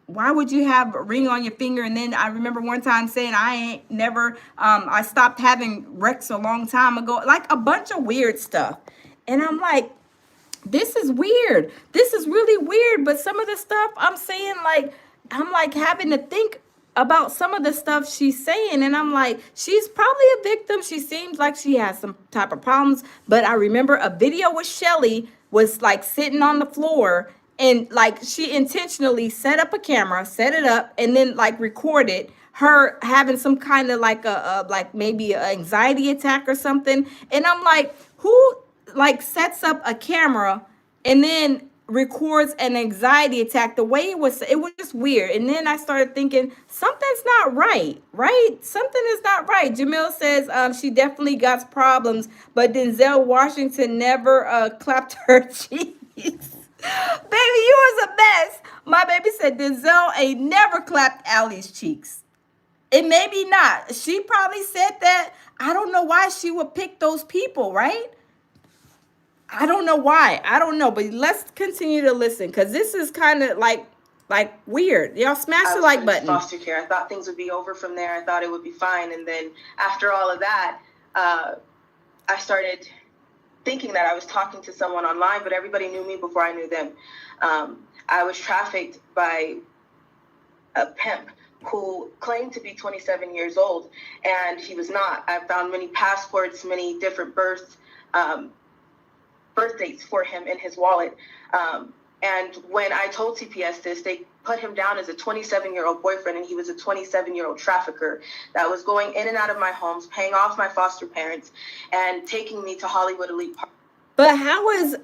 why would you have a ring on your finger? And then I remember one time saying I ain't never I stopped having Rex a long time ago, like a bunch of weird stuff. And I'm like, this is weird. This is really weird. But some of the stuff I'm saying, like, I'm like having to think about some of the stuff she's saying. And I'm like, she's probably a victim. She seems like she has some type of problems. But I remember a video with Shelly was like sitting on the floor, and like she intentionally set up a camera, set it up, and then like recorded her having some kind of like a like maybe an anxiety attack or something. And I'm like, who like sets up a camera and then records an anxiety attack? The way it was just weird. And then I started thinking something's not right? Something is not right. Jamil says she definitely got problems, but Denzel Washington never clapped her cheeks. Baby, you was a mess. My baby said Denzel ain't never clapped Allie's cheeks. And maybe not. She probably said that. I don't know why she would pick those people, right? I don't know why. I don't know. But let's continue to listen, because this is kind of like weird. Y'all smash the like button. Foster care. I thought things would be over from there. I thought it would be fine. And then after all of that, I started thinking that I was talking to someone online, but everybody knew me before I knew them. I was trafficked by a pimp who claimed to be 27 years old, and he was not. I found many passports, many different birth dates for him in his wallet. And when I told CPS this, they put him down as a 27-year-old boyfriend, and he was a 27-year-old trafficker that was going in and out of my homes, paying off my foster parents, and taking me to Hollywood elite parties. But how is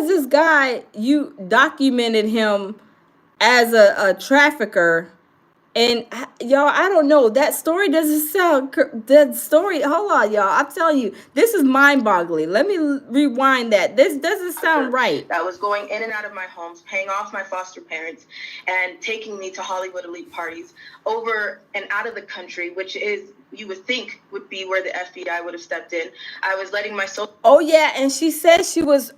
this guy, you documented him as a trafficker? And y'all, I don't know. That story doesn't sound. That story. Hold on, y'all. I'm telling you, this is mind-boggling. Let me rewind that. This doesn't sound right. That was going in and out of my homes, paying off my foster parents, and taking me to Hollywood elite parties over and out of the country, which is, you would think, would be where the FBI would have stepped in. I was letting my soul. Oh yeah, and she said she was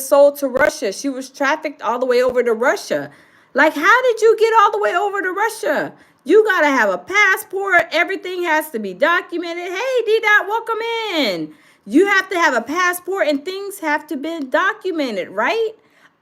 sold to Russia. She was trafficked all the way over to Russia. Like, how did you get all the way over to Russia? You got to have a passport. Everything has to be documented. Hey, D-Dot, welcome in. You have to have a passport, and things have to be documented, right?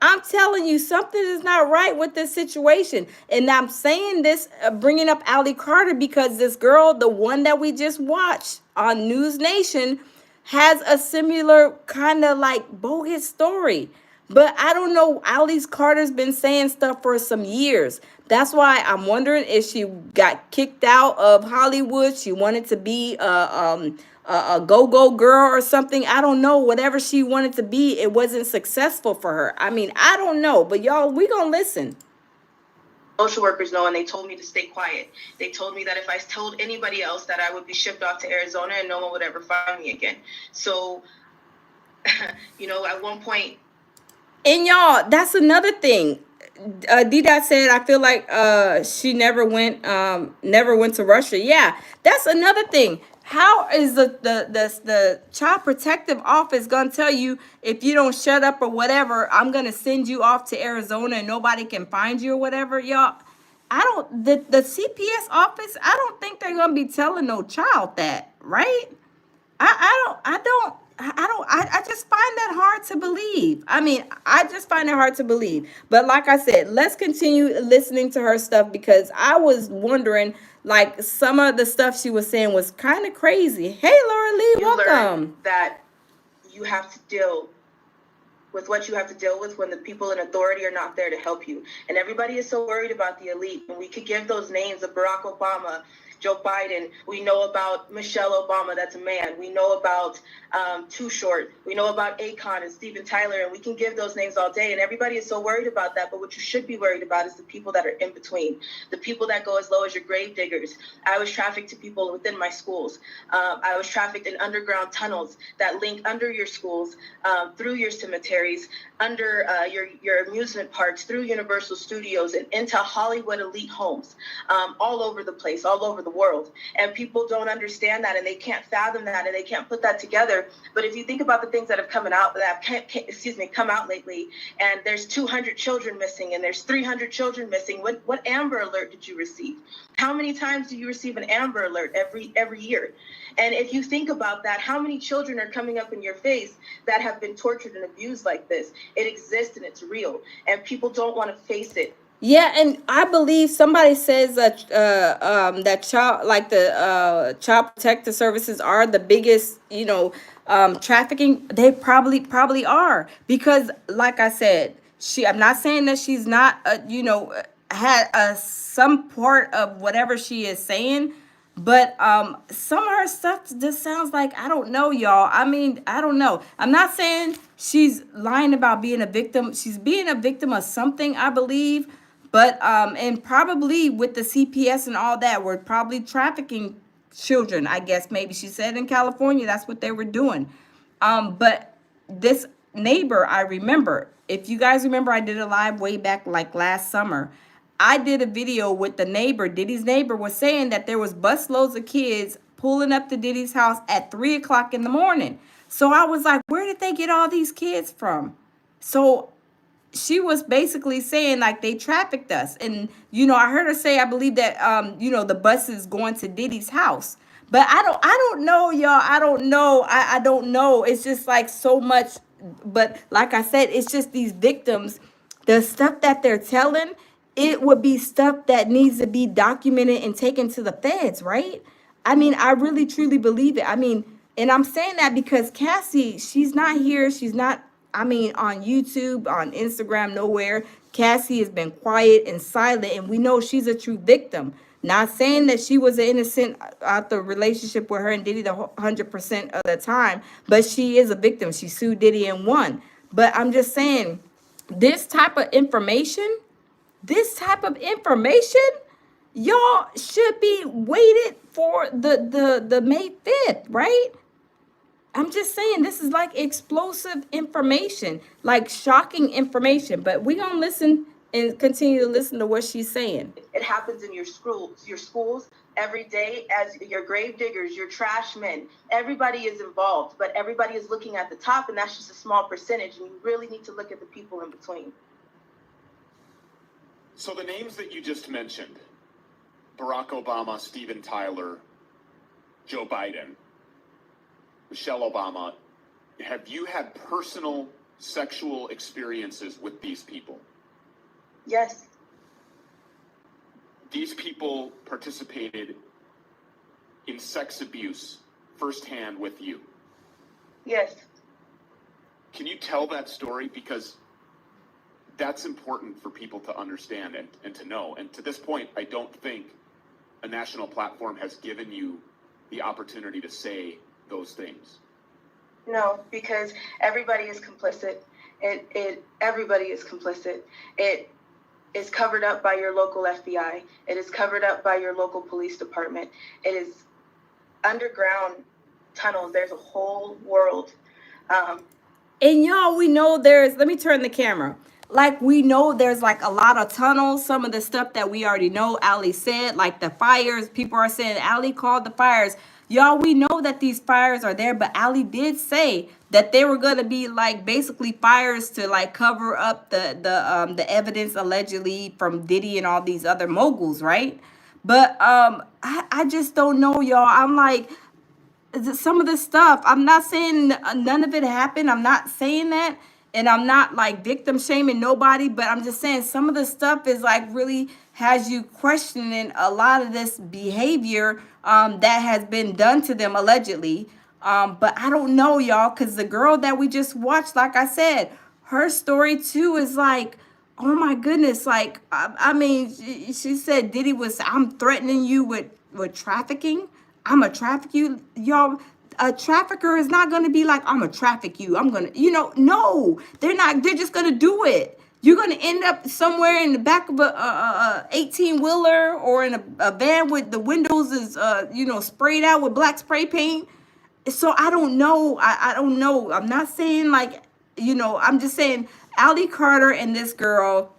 I'm telling you, something is not right with this situation. And I'm saying this, bringing up Allie Carter, because this girl, the one that we just watched on News Nation, has a similar kind of like bogus story. But I don't know. Allie Carter's been saying stuff for some years. That's why I'm wondering if she got kicked out of Hollywood. She wanted to be a go-go girl or something. I don't know. Whatever she wanted to be, it wasn't successful for her. I mean, I don't know. But y'all, we gonna listen. Social workers know, and they told me to stay quiet. They told me that if I told anybody else, that I would be shipped off to Arizona and no one would ever find me again. So, you know, at one point. And y'all, that's another thing. D-Dot said, I feel like she never went to Russia. Yeah, that's another thing. How is the child protective office gonna tell you if you don't shut up or whatever, I'm gonna send you off to Arizona and nobody can find you or whatever, y'all? I don't the CPS office, I don't think they're gonna be telling no child that, right? I just find that hard to believe. I mean, I just find it hard to believe. But like I said, let's continue listening to her stuff because I was wondering, like, some of the stuff she was saying was kind of crazy. Hey, Laura Lee, You learn welcome. that you have to deal with what you have to deal with when the people in authority are not there to help you. And everybody is so worried about the elite. And we could give those names of Barack Obama, Joe Biden. We know about Michelle Obama, that's a man. We know about Too Short. We know about Akon and Steven Tyler, and we can give those names all day. And everybody is so worried about that. But what you should be worried about is the people that are in between, the people that go as low as your grave diggers. I was trafficked to people within my schools. I was trafficked in underground tunnels that link under your schools, through your cemeteries, under your amusement parks, through Universal Studios, and into Hollywood elite homes, all over the place, all over the world. And people don't understand that, and they can't fathom that, and they can't put that together. But if you think about the things that have come out lately, and there's 200 children missing, and there's 300 children missing. What Amber Alert did you receive? How many times do you receive an Amber Alert every year? And if you think about that, how many children are coming up in your face that have been tortured and abused like this? It exists and it's real, and people don't want to face it. Yeah, and I believe somebody says that that child protective services are the biggest, trafficking. They probably are because, like I said, I'm not saying that she's not, had some part of whatever she is saying, but some of her stuff just sounds like, I don't know, y'all. I mean, I don't know. I'm not saying she's lying about being a victim. She's being a victim of something, I believe. But and probably with the CPS and all that, we're probably trafficking children. I guess maybe she said in California that's what they were doing. But this neighbor, I remember, if you guys remember, I did a live way back like last summer. I did a video with the neighbor. Diddy's neighbor was saying that there was busloads of kids pulling up to Diddy's house at 3 o'clock in the morning. So I was like, where did they get all these kids from? So she was basically saying like they trafficked us. And I heard her say, I believe that the bus is going to Diddy's house. But I don't know, y'all. I don't know. I don't know. It's just like so much. But like I said, it's just these victims, the stuff that they're telling, it would be stuff that needs to be documented and taken to the feds, right? I mean, I really truly believe it. I mean, and I'm saying that because Cassie, she's not here. She's not, I mean, on YouTube, on Instagram, nowhere. Cassie has been quiet and silent, and we know she's a true victim. Not saying that she was an innocent out the relationship with her and Diddy the 100% of the time, but she is a victim. She sued Diddy and won. But I'm just saying, this type of information, y'all should be waited for the May 5th, right? I'm just saying, this is like explosive information, like shocking information. But we gonna listen and continue to listen to what she's saying. It happens in your schools every day as your grave diggers, your trash men. Everybody is involved, but everybody is looking at the top, and that's just a small percentage. And you really need to look at the people in between. So the names that you just mentioned, Barack Obama, Steven Tyler, Joe Biden, Michelle Obama, have you had personal sexual experiences with these people? Yes. These people participated in sex abuse firsthand with you? Yes. Can you tell that story? Because that's important for people to understand and to know. And to this point, I don't think a national platform has given you the opportunity to say those things. No, because everybody is complicit. Everybody is complicit. It is covered up by your local FBI. It is covered up by your local police department. It is underground tunnels. There's a whole world. And y'all, we know let me turn the camera. like we know there's like a lot of tunnels. Some of the stuff that we already know, Ali said, like the fires. People are saying Ali called the fires. Y'all, we know that these fires are there, but Ali did say that they were gonna be like basically fires to like cover up the evidence allegedly from Diddy and all these other moguls, right? But I just don't know, y'all. I'm like, some of this stuff, I'm not saying none of it happened. I'm not saying that. And I'm not like victim shaming nobody, but I'm just saying some of the stuff is like really has you questioning a lot of this behavior that has been done to them allegedly. But I don't know, y'all, because the girl that we just watched, like I said, her story too is like, oh my goodness, like I mean, she said Diddy was, I'm threatening you with trafficking. I'm a traffic you, y'all. A trafficker is not gonna be like, I'm gonna traffic you. I'm gonna, no, they're not. They're just gonna do it. You're gonna end up somewhere in the back of a 18-wheeler or in a van with the windows is sprayed out with black spray paint. So I don't know. I don't know. I'm not saying like, I'm just saying Ali Carter and this girl,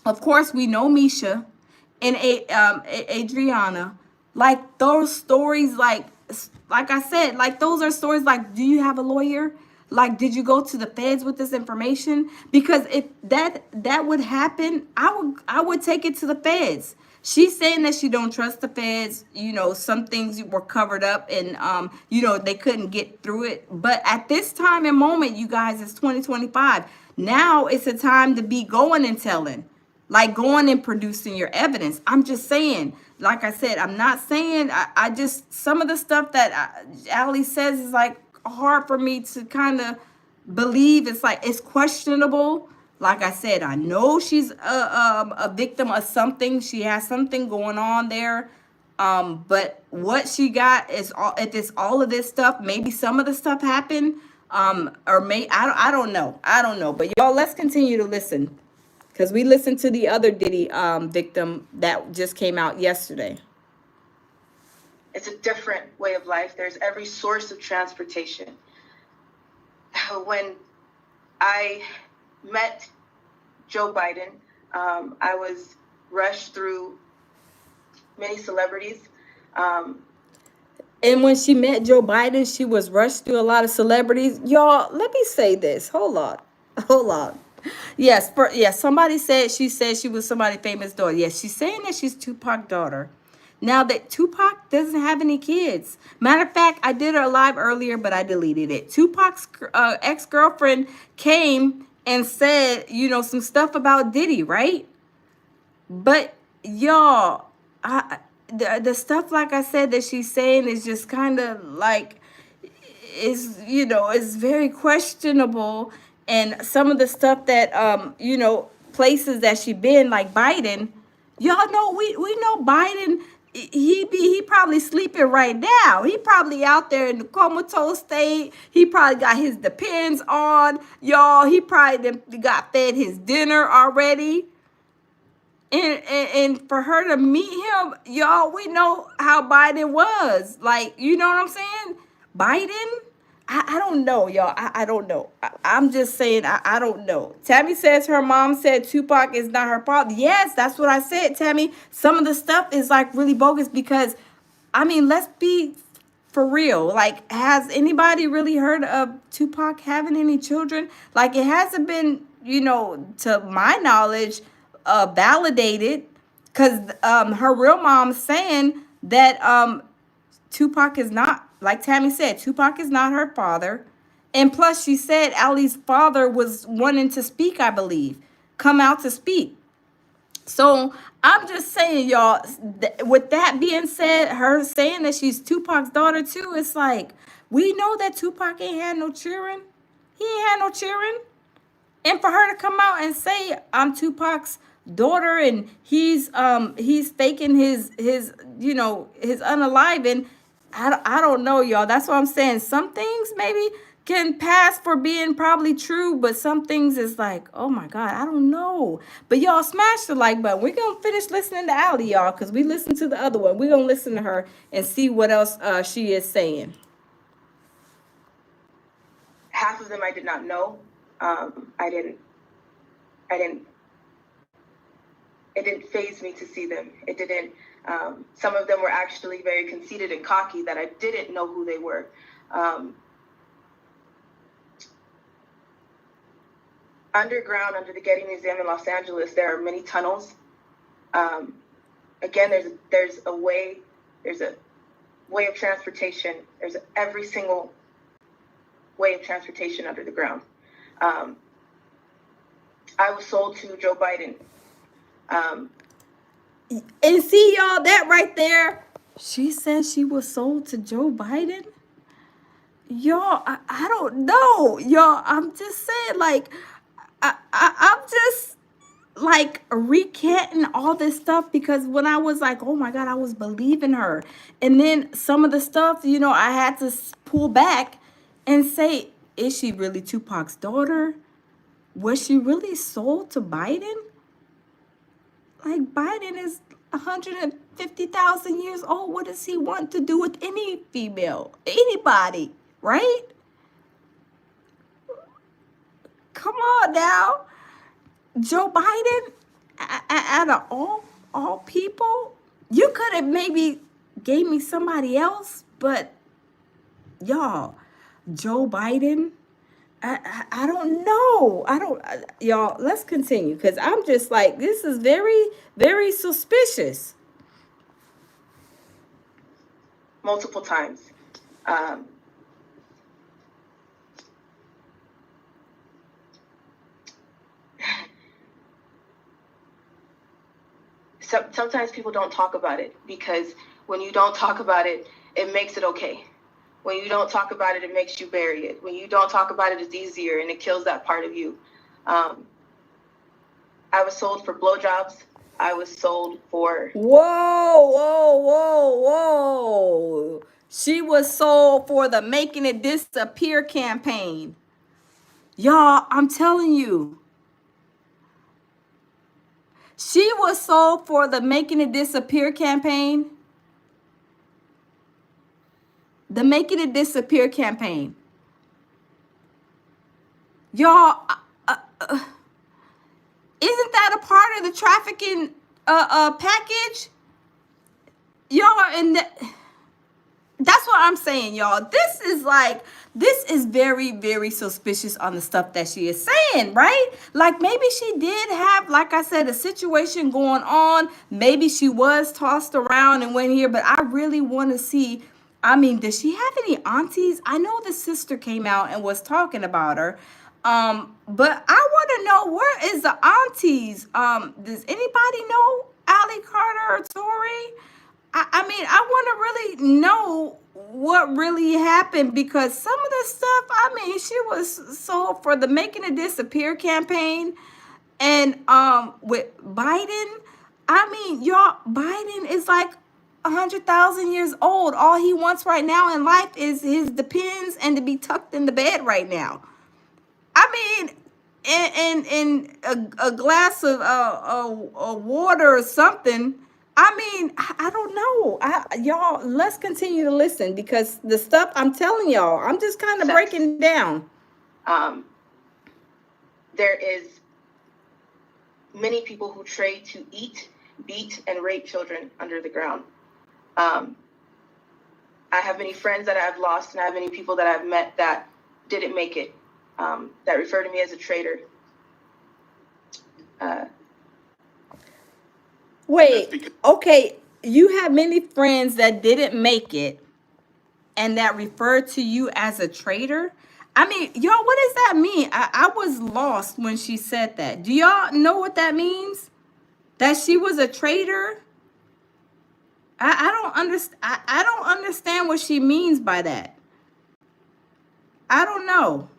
of course we know Misha and Adriana. Like those stories, like I said, like those are stories like, do you have a lawyer? Like, did you go to the feds with this information? Because if that would happen, I would take it to the feds. She's saying that she don't trust the feds. Some things were covered up and they couldn't get through it. But at this time and moment, you guys, it's 2025. Now it's a time to be going and telling, like going and producing your evidence. I'm just saying, like I said, I'm not saying, I just, some of the stuff that Ali says is like hard for me to kind of believe. It's like, it's questionable. Like I said, I know she's a victim of something. She has something going on there. But what she got is all, if it's all of this stuff, maybe some of the stuff happened. Or I don't know. I don't know. But y'all, let's continue to listen. Because we listened to the other Diddy victim that just came out yesterday. It's a different way of life. There's every source of transportation. When I met Joe Biden, I was rushed through many celebrities. And when she met Joe Biden, she was rushed through a lot of celebrities. Y'all, let me say this. Hold on. Yes, somebody said she was somebody's famous daughter. Yes, she's saying that she's Tupac's daughter. Now that Tupac doesn't have any kids. Matter of fact, I did a live earlier, but I deleted it. Tupac's ex-girlfriend came and said, some stuff about Diddy, right? But y'all, the stuff, like I said, that she's saying is just kind of like, is very questionable. And some of the stuff that places that she been, like Biden, y'all know, we know Biden, he probably sleeping right now. He probably out there in the comatose state. He probably got his Depends on, y'all. He probably got fed his dinner already. And for her to meet him, y'all, we know how Biden was. Like, you know what I'm saying? Biden? I don't know, y'all. I don't know. I'm just saying, I don't know. Tammy says her mom said Tupac is not her father. Yes, that's what I said, Tammy. Some of the stuff is like really bogus because, I mean, let's be for real. Like, has anybody really heard of Tupac having any children? Like, it hasn't been, to my knowledge, validated, because her real mom's saying that Tupac is not, like Tammy said, Tupac is not her father. And plus, she said Ali's father was wanting to speak, I believe, come out to speak. So I'm just saying, y'all, with that being said, her saying that she's Tupac's daughter too, it's like, we know that Tupac ain't had no children. He ain't had no children. And for her to come out and say, I'm Tupac's daughter and he's faking his unaliving, I don't know, y'all. That's what I'm saying. Some things maybe can pass for being probably true, but some things is like, oh my God, I don't know. But y'all, smash the like button. We're gonna finish listening to Ali, y'all, because we listened to the other one. We're gonna listen to her and see what else she is saying. Half of them I did not know. I it didn't faze me to see them. It didn't. Some of them were actually very conceited and cocky that I didn't know who they were. Underground, under the Getty Museum in Los Angeles, there are many tunnels. Again, there's a way of transportation. There's every single way of transportation under the ground. I was sold to Joe Biden. And see, y'all, that right there, she said she was sold to Joe Biden. Y'all, I don't know. Y'all, I'm just saying, like, I'm just like recanting all this stuff, because when I was like, oh my God, I was believing her. And then some of the stuff, you know, I had to pull back and say, is she really Tupac's daughter? Was she really sold to Biden? Like, Biden is 150,000 years old. What does he want to do with any female? Anybody, right? Come on now. Joe Biden, out of all people, you could have maybe gave me somebody else, but y'all, Joe Biden, I don't know. Y'all, let's continue, because I'm just like, this is very, very suspicious. Multiple times. Sometimes people don't talk about it, because when you don't talk about it, it makes it okay. When you don't talk about it, it makes you bury it. When you don't talk about it, it's easier, and it kills that part of you. I was sold for blowjobs. I was sold for... Whoa. She was sold for the Making It Disappear campaign. Y'all, I'm telling you. She was sold for the Making It Disappear campaign. The Making It Disappear campaign. Y'all, isn't that a part of the trafficking package? Y'all, and that's what I'm saying, y'all. This is very, very suspicious on the stuff that she is saying, right? Like, maybe she did have, like I said, a situation going on. Maybe she was tossed around and went here, but I really want to see, I mean, does she have any aunties? I know the sister came out and was talking about her. But I want to know, where is the aunties? Does anybody know Allie Carter or Tori? I mean, I want to really know what really happened, because some of the stuff, I mean, she was sold for the Making It Disappear campaign. And with Biden, I mean, y'all, Biden is like 100,000 years old. All he wants right now in life is his depends and to be tucked in the bed right now. I mean, and a glass of water or something. I mean, I don't know. Y'all, let's continue to listen, because the stuff I'm telling y'all, I'm just kind of breaking down. There is many people who trade to eat, beat, and rape children under the ground. I have many friends that I've lost, and I have many people that I've met that didn't make it, that refer to me as a traitor. Wait, okay, you have many friends that didn't make it and that refer to you as a traitor? I mean, y'all, what does that mean? I was lost when she said that. Do y'all know what that means? That she was a traitor? I don't understand. I don't understand what she means by that. I don't know.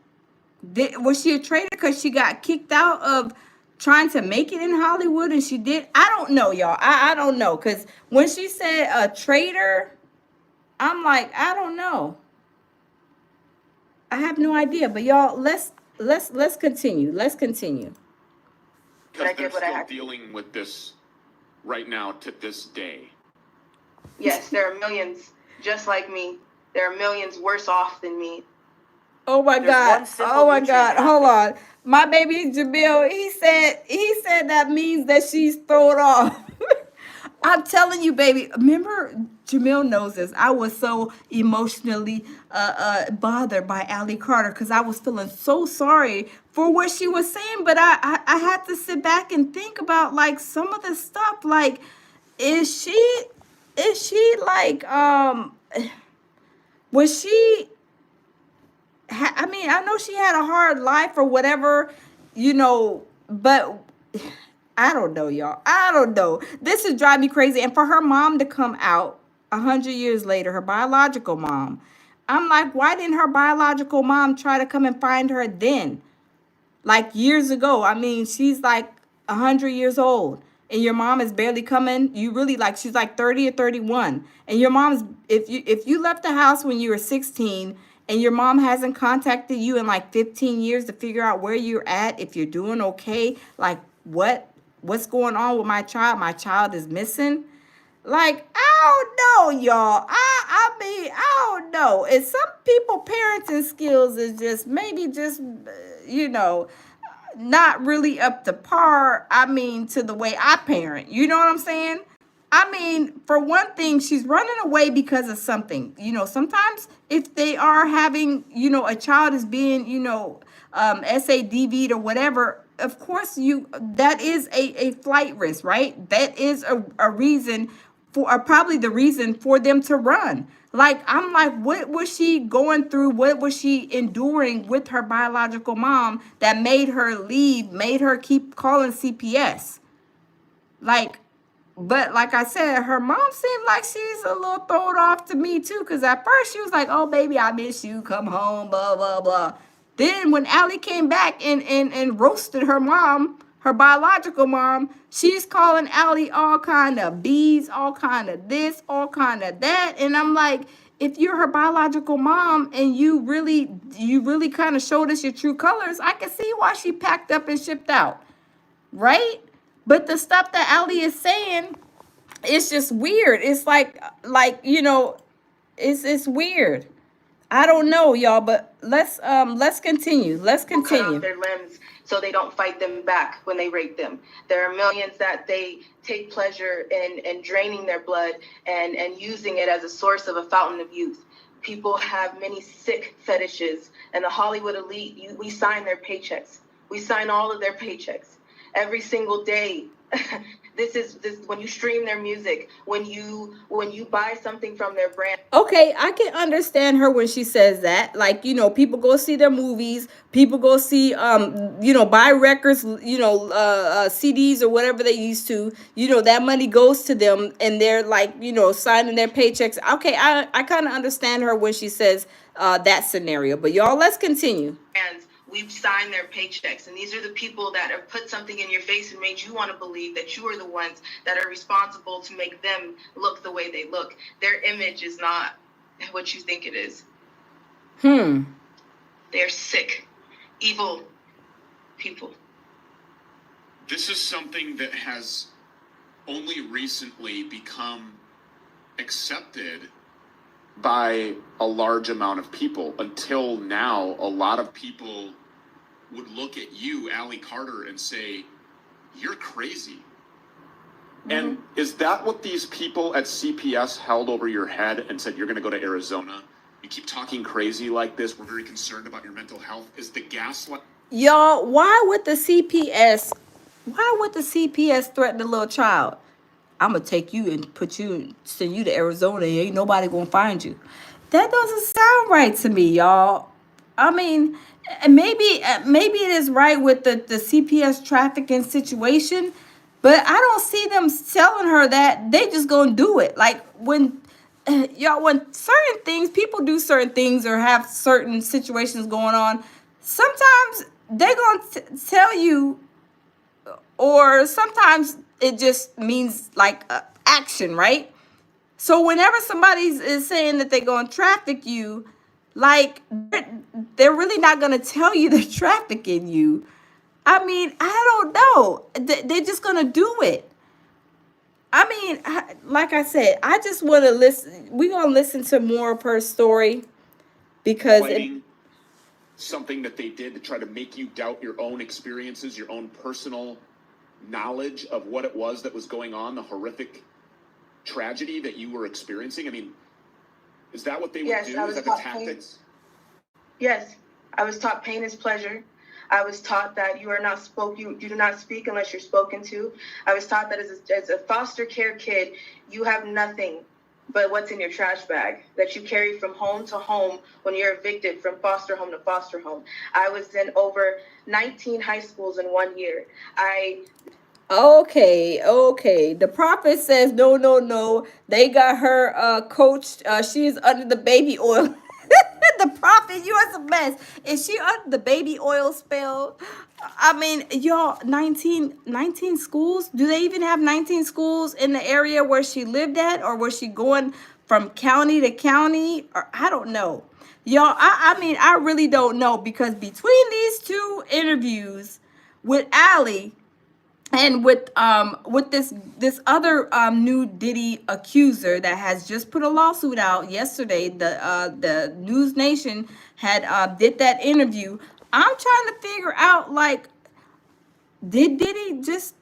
Was she a traitor because she got kicked out of trying to make it in Hollywood, and she did? I don't know, y'all. I don't know, because when she said a traitor, I'm like, I don't know. I have no idea. But y'all, let's continue. Let's continue. Because they're still dealing with this right now to this day. Yes, there are millions just like me. There are millions worse off than me Oh my There's God. one simple Oh my nutrient God. Hold package. on. My baby Jamil, he said that means that she's thrown off. I'm telling you, baby. Remember, Jamil knows this. I was so emotionally bothered by Allie Carter because I was feeling so sorry for what she was saying. But I had to sit back and think about like some of the stuff. Like, is she like was she? I mean, I know she had a hard life or whatever, but I don't know, y'all. I don't know. This is driving me crazy. And for her mom to come out 100 years later, her biological mom, I'm like, why didn't her biological mom try to come and find her then? Like years ago. I mean, she's like 100 years old, and your mom is barely coming. You really like she's like 30 or 31, and your mom's if you left the house when you were 16, and your mom hasn't contacted you in like 15 years to figure out where you're at, if you're doing okay, like what's going on with my child? My child is missing. Like, I don't know, y'all. I mean, I don't know. And some people parenting skills is just maybe just you know not really up to par. I mean, to the way I parent. You know what I'm saying? I mean, for one thing, she's running away because of something. Sometimes if they are having, a child is being, SADV'd or whatever, of course that is a flight risk, right? That is a reason for, or probably the reason for them to run. Like, I'm like, what was she going through? What was she enduring with her biological mom that made her leave, made her keep calling CPS? Like, but like I said, her mom seemed like she's a little thrown off to me too. Cause at first she was like, "Oh baby, I miss you. Come home." Blah blah blah. Then when Allie came back and roasted her mom, her biological mom, she's calling Allie all kind of B's, all kind of this, all kind of that. And I'm like, if you're her biological mom and you really kind of showed us your true colors, I can see why she packed up and shipped out, right? But the stuff that Ali is saying, it's just weird. It's it's weird. I don't know, y'all, but let's continue. Let's Cut off continue. their limbs so they don't fight them back when they rape them. There are millions that they take pleasure in draining their blood and using it as a source of a fountain of youth. People have many sick fetishes, and the Hollywood elite, we sign their paychecks. We sign all of their paychecks every single day. This when you stream their music, when you buy something from their brand. Okay, I can understand her when she says that. Like, people go see their movies, people go see buy records, CDs or whatever they used to. That money goes to them and they're like, signing their paychecks. Okay, I kind of understand her when she says that scenario. But y'all, let's continue. And we've signed their paychecks, and these are the people that have put something in your face and made you want to believe that you are the ones that are responsible to make them look the way they look. Their image is not what you think it is. They're sick, evil people. This is something that has only recently become accepted by a large amount of people. Until now, a lot of people would look at you, Allie Carter, and say, "You're crazy." Mm-hmm. And is that what these people at CPS held over your head and said, "You're going to go to Arizona? You keep talking crazy like this. We're very concerned about your mental health." Is the gaslight? Y'all, why would the CPS threaten a little child? I'm going to take you and send you to Arizona and ain't nobody going to find you. That doesn't sound right to me, y'all. I mean, maybe it is right with the CPS trafficking situation, but I don't see them telling her that. They just going to do it. Like when certain things, people do certain things or have certain situations going on, sometimes they're going to tell you, or sometimes it just means like action, right? So whenever somebody is saying that they're going to traffic you, like they're really not going to tell you they're trafficking you. I mean, I don't know. They're just going to do it. I mean, like I said, I just want to listen. We're going to listen to more of her story because something that they did to try to make you doubt your own experiences, your own personal knowledge of what it was that was going on, the horrific tragedy that you were experiencing? I mean, is that what they would Yes, do? I Is was that the taught tactics? Yes, I was taught pain is pleasure. I was taught that you do not speak unless you're spoken to. I was taught that as a foster care kid, you have nothing but what's in your trash bag that you carry from home to home when you're evicted from foster home to foster home. I was in over 19 high schools in 1 year. Okay. The prophet says no. They got her coached. She is under the baby oil. The prophet, you are the best. Is she under the baby oil spell? I mean, y'all, 19 schools? Do they even have 19 schools in the area where she lived at? Or was she going from county to county? Or I don't know. Y'all, I mean, I really don't know, because between these two interviews with Allie and with this other new Diddy accuser that has just put a lawsuit out yesterday, the News Nation had did that interview. I'm trying to figure out, like, did Diddy just,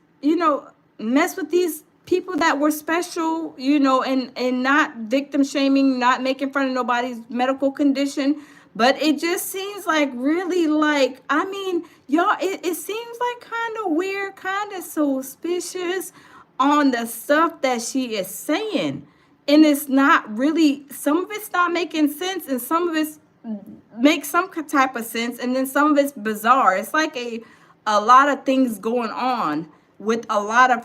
mess with these people that were special, and not victim shaming, not making fun of nobody's medical condition? But it just seems like, really, like, I mean, y'all, it seems like kind of weird, kind of suspicious on the stuff that she is saying. And it's not really, some of it's not making sense, and some of it's makes some type of sense, and then some of it's bizarre. It's like a lot of things going on with a lot of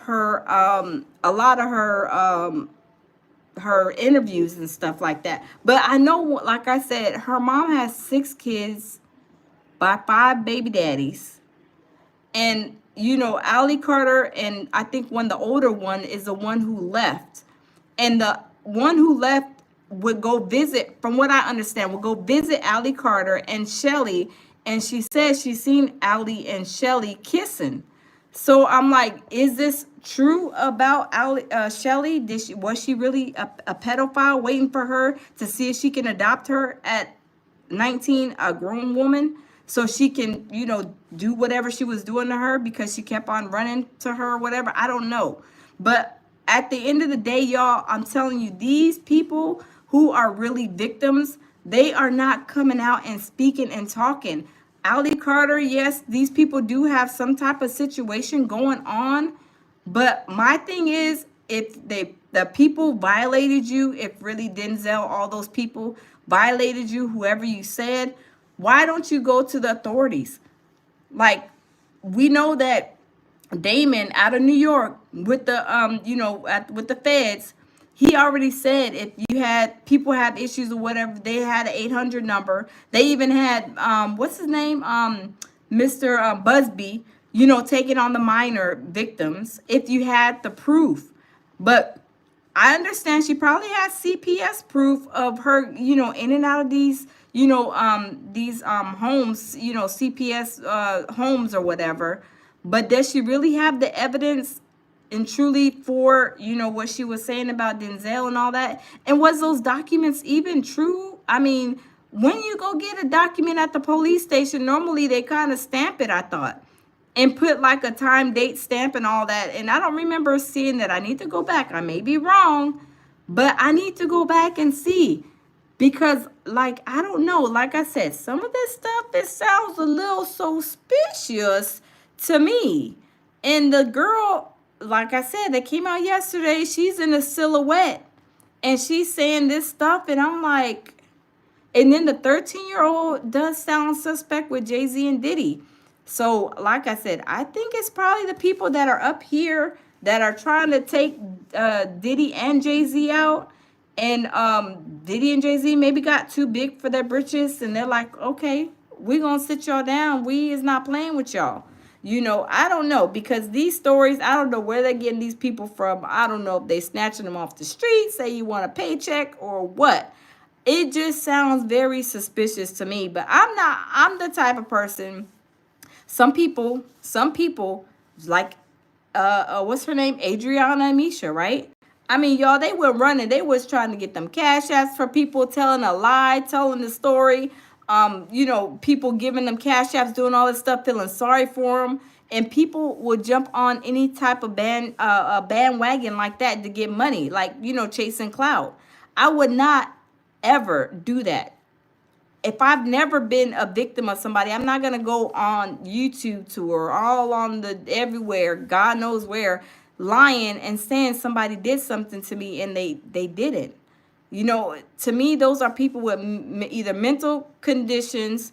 her interviews and stuff like that. But I know, like I said, her mom has 6 kids by 5 baby daddies. And, Allie Carter, and I think the older one is the one who left. And the one who left would go visit, from what I understand, would go visit Allie Carter and Shelly. And she says she's seen Allie and Shelly kissing. So I'm like, is this true about Shelly? Was she really a pedophile waiting for her to see if she can adopt her at 19, a grown woman, so she can, do whatever she was doing to her because she kept on running to her or whatever? I don't know. But at the end of the day, y'all, I'm telling you, these people who are really victims, they are not coming out and speaking and talking. Allie Carter, yes, these people do have some type of situation going on. But my thing is, if the people violated you, if really Denzel, all those people violated you, whoever you said, why don't you go to the authorities? Like, we know that Damon out of New York with the with the feds, he already said if you had people have issues or whatever, they had an 800 number. They even had what's his name, Mr. Busby, taking on the minor victims if you had the proof. But I understand she probably has CPS proof of her, in and out of these, homes, CPS homes or whatever. But does she really have the evidence and truly for, what she was saying about Denzel and all that? And was those documents even true? I mean, when you go get a document at the police station, normally they kind of stamp it, I thought, and put like a time, date stamp and all that. And I don't remember seeing that. I need to go back. I may be wrong, but I need to go back and see, because, like, I don't know. Like I said, some of this stuff, it sounds a little suspicious to me. And the girl, like I said, that came out yesterday, she's in a silhouette and she's saying this stuff. And I'm like, and then the 13-year-old does sound suspect with Jay-Z and Diddy. So, like I said, I think it's probably the people that are up here that are trying to take Diddy and Jay-Z out. And Diddy and Jay-Z maybe got too big for their britches. And they're like, okay, we're going to sit y'all down. We is not playing with y'all. I don't know. Because these stories, I don't know where they're getting these people from. I don't know if they snatching them off the street, say you want a paycheck or what. It just sounds very suspicious to me. But I'm the type of person. Some people like, what's her name? Adriana and Misha, right? I mean, y'all, they were running. They was trying to get them cash apps for people, telling a lie, telling the story. you know, people giving them cash apps, doing all this stuff, feeling sorry for them. And people would jump on any type of bandwagon like that to get money, like, you know, chasing clout. I would not ever do that. If I've never been a victim of somebody, I'm not gonna go on YouTube to or all on the everywhere, God knows where, lying and saying somebody did something to me and they didn't. You know, to me, those are people with either mental conditions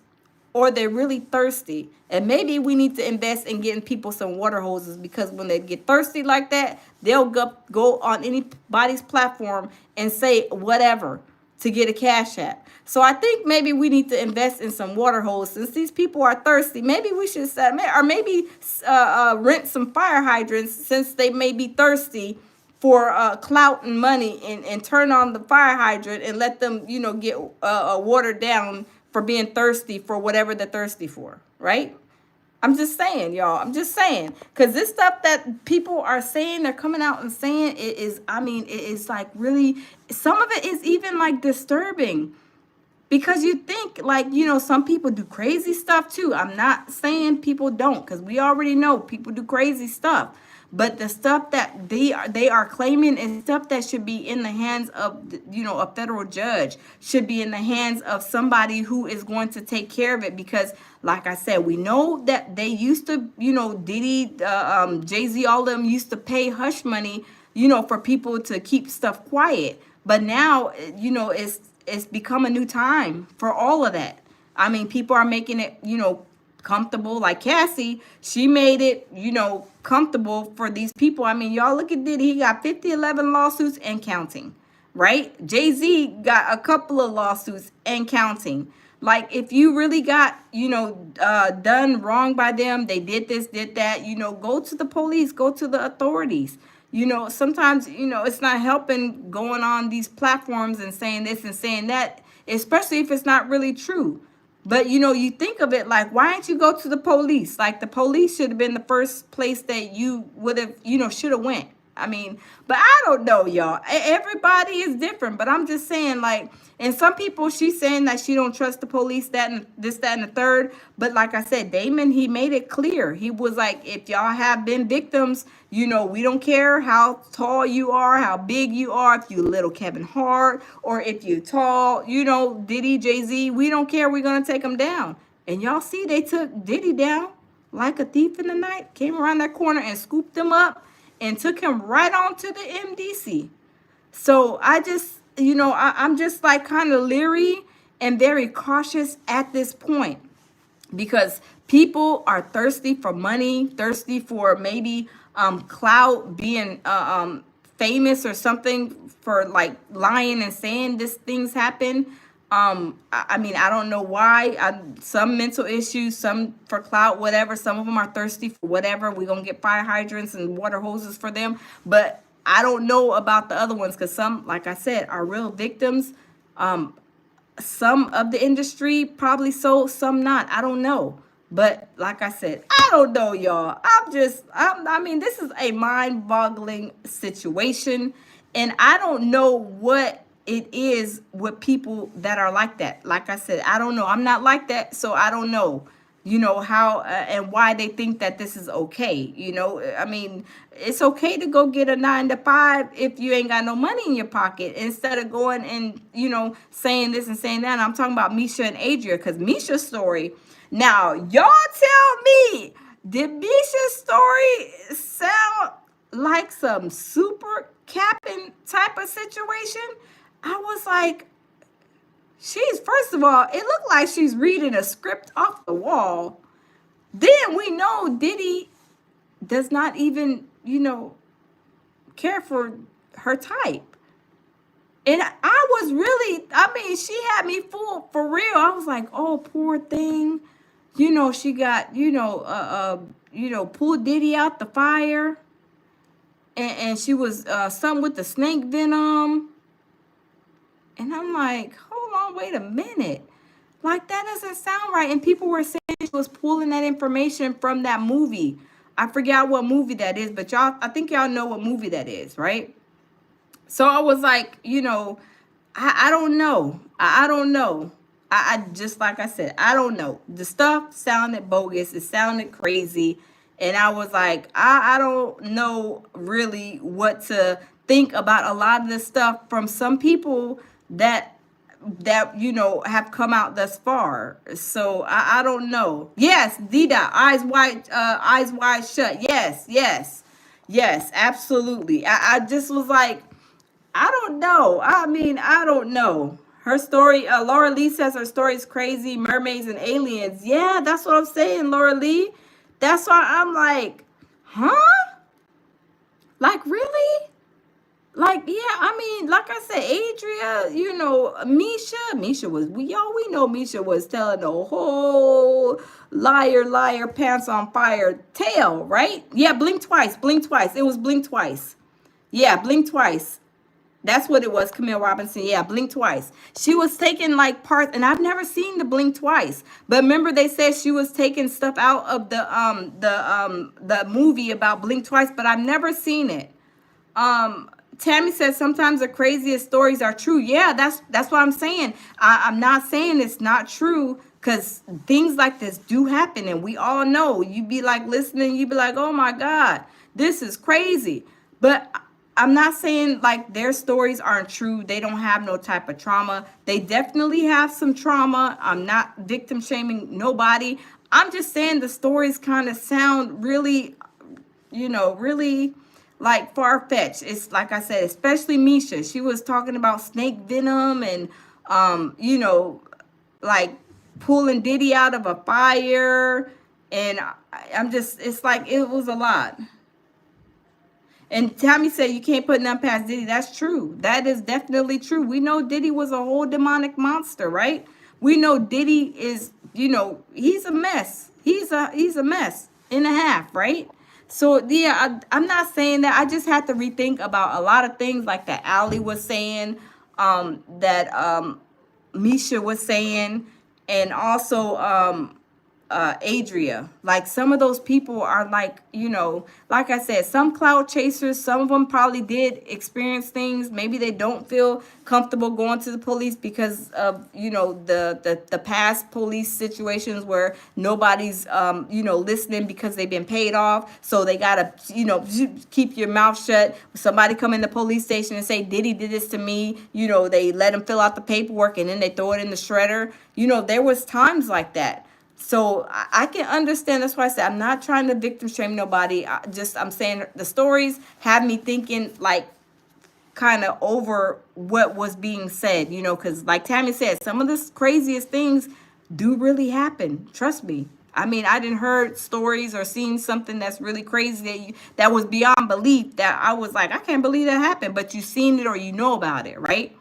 or they're really thirsty. And maybe we need to invest in getting people some water hoses, because when they get thirsty like that, they'll go on anybody's platform and say whatever to get a cash app. So I think maybe we need to invest in some water hoses. Since these people are thirsty, maybe we should set, or maybe rent some fire hydrants, since they may be thirsty for clout and money, and turn on the fire hydrant and let them, you know, get watered down for being thirsty for whatever they're thirsty for, right? I'm just saying, y'all. I'm just saying, because this stuff that people are saying, they're coming out and saying, it is, I mean, it is like really, some of it is even like disturbing. Because you think, like, you know, some people do crazy stuff too. I'm not saying people don't, because we already know people do crazy stuff. But the stuff that they are claiming is stuff that should be in the hands of, you know, a federal judge, should be in the hands of somebody who is going to take care of it. Because, like I said, we know that they used to, you know, Diddy, Jay-Z, all of them used to pay hush money, you know, for people to keep stuff quiet. But now, you know, it's become a new time for all of that. I mean, people are making it, you know, comfortable. Like Cassie, she made it, you know, comfortable for these people. I mean, y'all look at Diddy. He got 11 lawsuits and counting, right? Jay-Z got a couple of lawsuits and counting. Like, if you really got, you know, done wrong by them, they did this, did that, you know, go to the police, go to the authorities. You know, sometimes, you know, it's not helping going on these platforms and saying this and saying that, especially if it's not really true. But, you know, you think of it like, why didn't you go to the police? Like, the police should have been the first place that you would have, you know, should have went. I mean, but I don't know, y'all. Everybody is different. But I'm just saying, like, and some people, she's saying that she don't trust the police, that and this, that, and the third. But like I said, Damon, he made it clear. He was like, if y'all have been victims, you know, we don't care how tall you are, how big you are, if you little Kevin Hart, or if you tall, you know, Diddy, Jay-Z, we don't care. We're going to take them down. And y'all see, they took Diddy down like a thief in the night, came around that corner and scooped him up and took him right on to the MDC. So I just, you know, I'm just like kind of leery and very cautious at this point, because people are thirsty for money, thirsty for maybe clout, being famous or something, for like lying and saying this things happen. I mean, I don't know why. Some mental issues, some for clout, whatever. Some of them are thirsty for whatever. We're going to get fire hydrants and water hoses for them. But I don't know about the other ones, because some, like I said, are real victims. Some of the industry probably so, some not. I don't know. But like I said, I don't know, y'all. I mean, this is a mind-boggling situation. And I don't know what it is with people that are like that. Like I said, I don't know. I'm not like that, so I don't know, you know, how and why they think that this is okay. You know, I mean, it's okay to go get a 9 to 5 if you ain't got no money in your pocket, instead of going and, you know, saying this and saying that. And I'm talking about Misha and Adria, because Misha's story. Now, y'all tell me, did Misha's story sound like some super capping type of situation? I was like, first of all, it looked like she's reading a script off the wall. Then we know Diddy does not even, you know, care for her type. And I was really, I mean, she had me fooled for real. I was like, oh, poor thing. You know, she got, you know, pulled Diddy out the fire. And she was something with the snake venom. And I'm like, hold on, wait a minute. Like, that doesn't sound right. And people were saying she was pulling that information from that movie. I forgot what movie that is, but y'all, I think y'all know what movie that is, right? So I was like, you know, I don't know. I don't know. I just like I said, I don't know. The stuff sounded bogus. It sounded crazy. And I was like, I don't know really what to think about a lot of this stuff from some people that have come out thus far. So I don't know. Yes, Dida, eyes wide shut. Yes, absolutely. I just was like, I don't know. I mean, I don't know. Her story, Laura Lee says her story is crazy, mermaids and aliens. Yeah, that's what I'm saying, Laura Lee. That's why I'm like, huh? Like, really? Like, yeah, I mean, like I said, Adria, Misha was, we know Misha was telling the whole liar, pants on fire tale, right? Yeah, blink twice. It was blink twice. Yeah, blink twice. That's what it was, Camille Robinson. Yeah, blink twice. She was taking like parts, and I've never seen the blink twice. But remember, they said she was taking stuff out of the movie about blink twice, but I've never seen it. Tammy says sometimes the craziest stories are true. Yeah, that's what I'm saying. I'm not saying it's not true, because things like this do happen, and we all know. You be like listening, you be like, oh my God, this is crazy. But I'm not saying like their stories aren't true. They don't have no type of trauma. They definitely have some trauma. I'm not victim shaming nobody. I'm just saying the stories kind of sound really, really like far-fetched. It's like I said, especially Misha. She was talking about snake venom and, like pulling Diddy out of a fire. And it's like, it was a lot. And Tammy said you can't put nothing past Diddy. That's true. That is definitely true. We know Diddy was a whole demonic monster, right? We know Diddy is, he's a mess. He's a mess and a half, right? So yeah, I'm not saying that. I just had to rethink about a lot of things like that Ali was saying, that Misha was saying, and also Adria. Like, some of those people are like, like I said, some cloud chasers, some of them probably did experience things. Maybe they don't feel comfortable going to the police because of, the past police situations where nobody's, listening because they've been paid off. So they got to, keep your mouth shut. Somebody come in the police station and say, Diddy did this to me. They let him fill out the paperwork and then they throw it in the shredder. There was times like that. So I can understand. That's why I said I'm not trying to victim shame nobody. I'm saying the stories have me thinking like kind of over what was being said, because like Tammy said, some of the craziest things do really happen. Trust me. I mean, I didn't heard stories or seen something that's really crazy that was beyond belief, that I was like, I can't believe that happened. But you seen it or about it, right?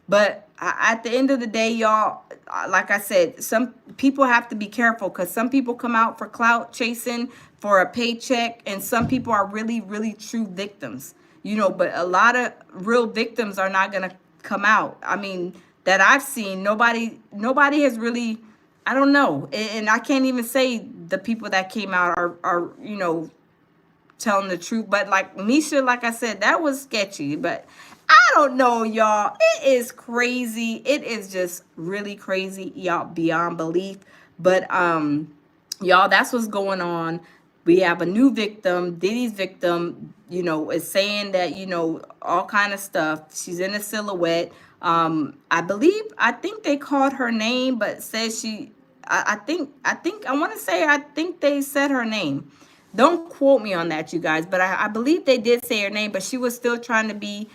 But at the end of the day, y'all, like I said, some people have to be careful, because some people come out for clout chasing for a paycheck, and some people are really, really true victims, but a lot of real victims are not going to come out. I mean, that I've seen, nobody has really, I don't know. And I can't even say the people that came out are telling the truth. But like Misha, like I said, that was sketchy. But I don't know, y'all. It is crazy. It is just really crazy, y'all, beyond belief. But y'all, that's what's going on. We have a new victim. Diddy's victim, is saying that, all kind of stuff. She's in a silhouette. I think they called her name, but says I think they said her name. Don't quote me on that, you guys, but I believe they did say her name, but she was still trying to be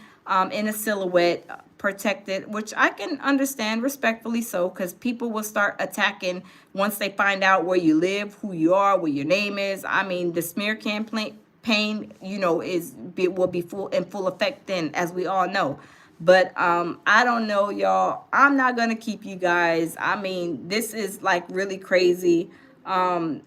in a silhouette, protected, which I can understand, respectfully so, because people will start attacking once they find out where you live, who you are, what your name is. I mean, the smear campaign, will be in full effect then, as we all know. But I don't know, y'all. I'm not gonna keep you guys. I mean, this is like really crazy.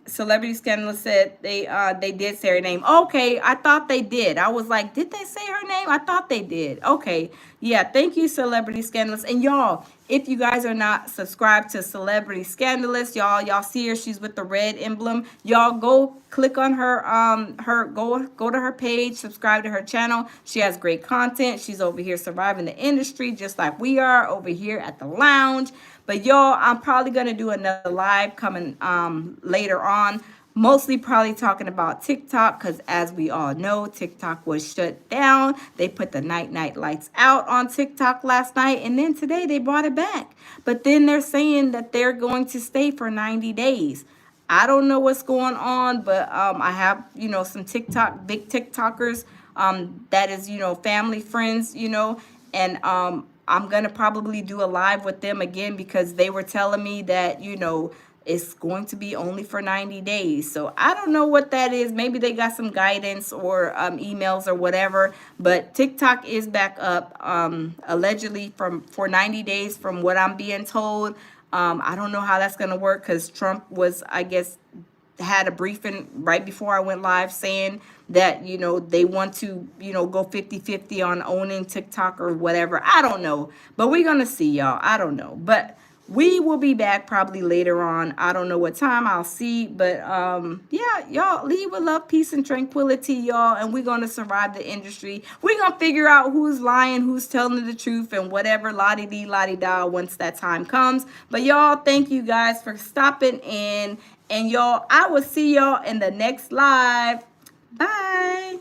Celebrity Scandal said they did say her name. Okay, I thought they did. I was like, did they say her name? I thought they did. Okay, yeah, thank you, Celebrity Scandalous. And y'all, If you guys are not subscribed to Celebrity Scandalous, y'all see her. She's with the red emblem. Y'all go click on her go to her page, subscribe to her channel. She has great content. She's over here surviving the industry just like we are over here at the lounge. But y'all, I'm probably gonna do another live coming later on. Mostly probably talking about TikTok, because as we all know, TikTok was shut down. They put the night lights out on TikTok last night, and then today they brought it back. But then they're saying that they're going to stay for 90 days. I don't know what's going on, but I have, some big TikTokers that is, family friends, and I'm going to probably do a live with them again, because they were telling me that, it's going to be only for 90 days. So I don't know what that is. Maybe they got some guidance or emails or whatever. But TikTok is back up, allegedly for 90 days from what I'm being told. I don't know how that's going to work, because Trump was, I guess, had a briefing right before I went live saying that, they want to, go 50-50 on owning TikTok or whatever. I don't know. But we're going to see, y'all. I don't know. But we will be back probably later on. I don't know what time. I'll see. But yeah, y'all, leave with love, peace, and tranquility, y'all. And we're going to survive the industry. We're going to figure out who's lying, who's telling the truth, and whatever, la-di-dee, la-di-da, once that time comes. But y'all, thank you guys for stopping in. And y'all, I will see y'all in the next live. Bye.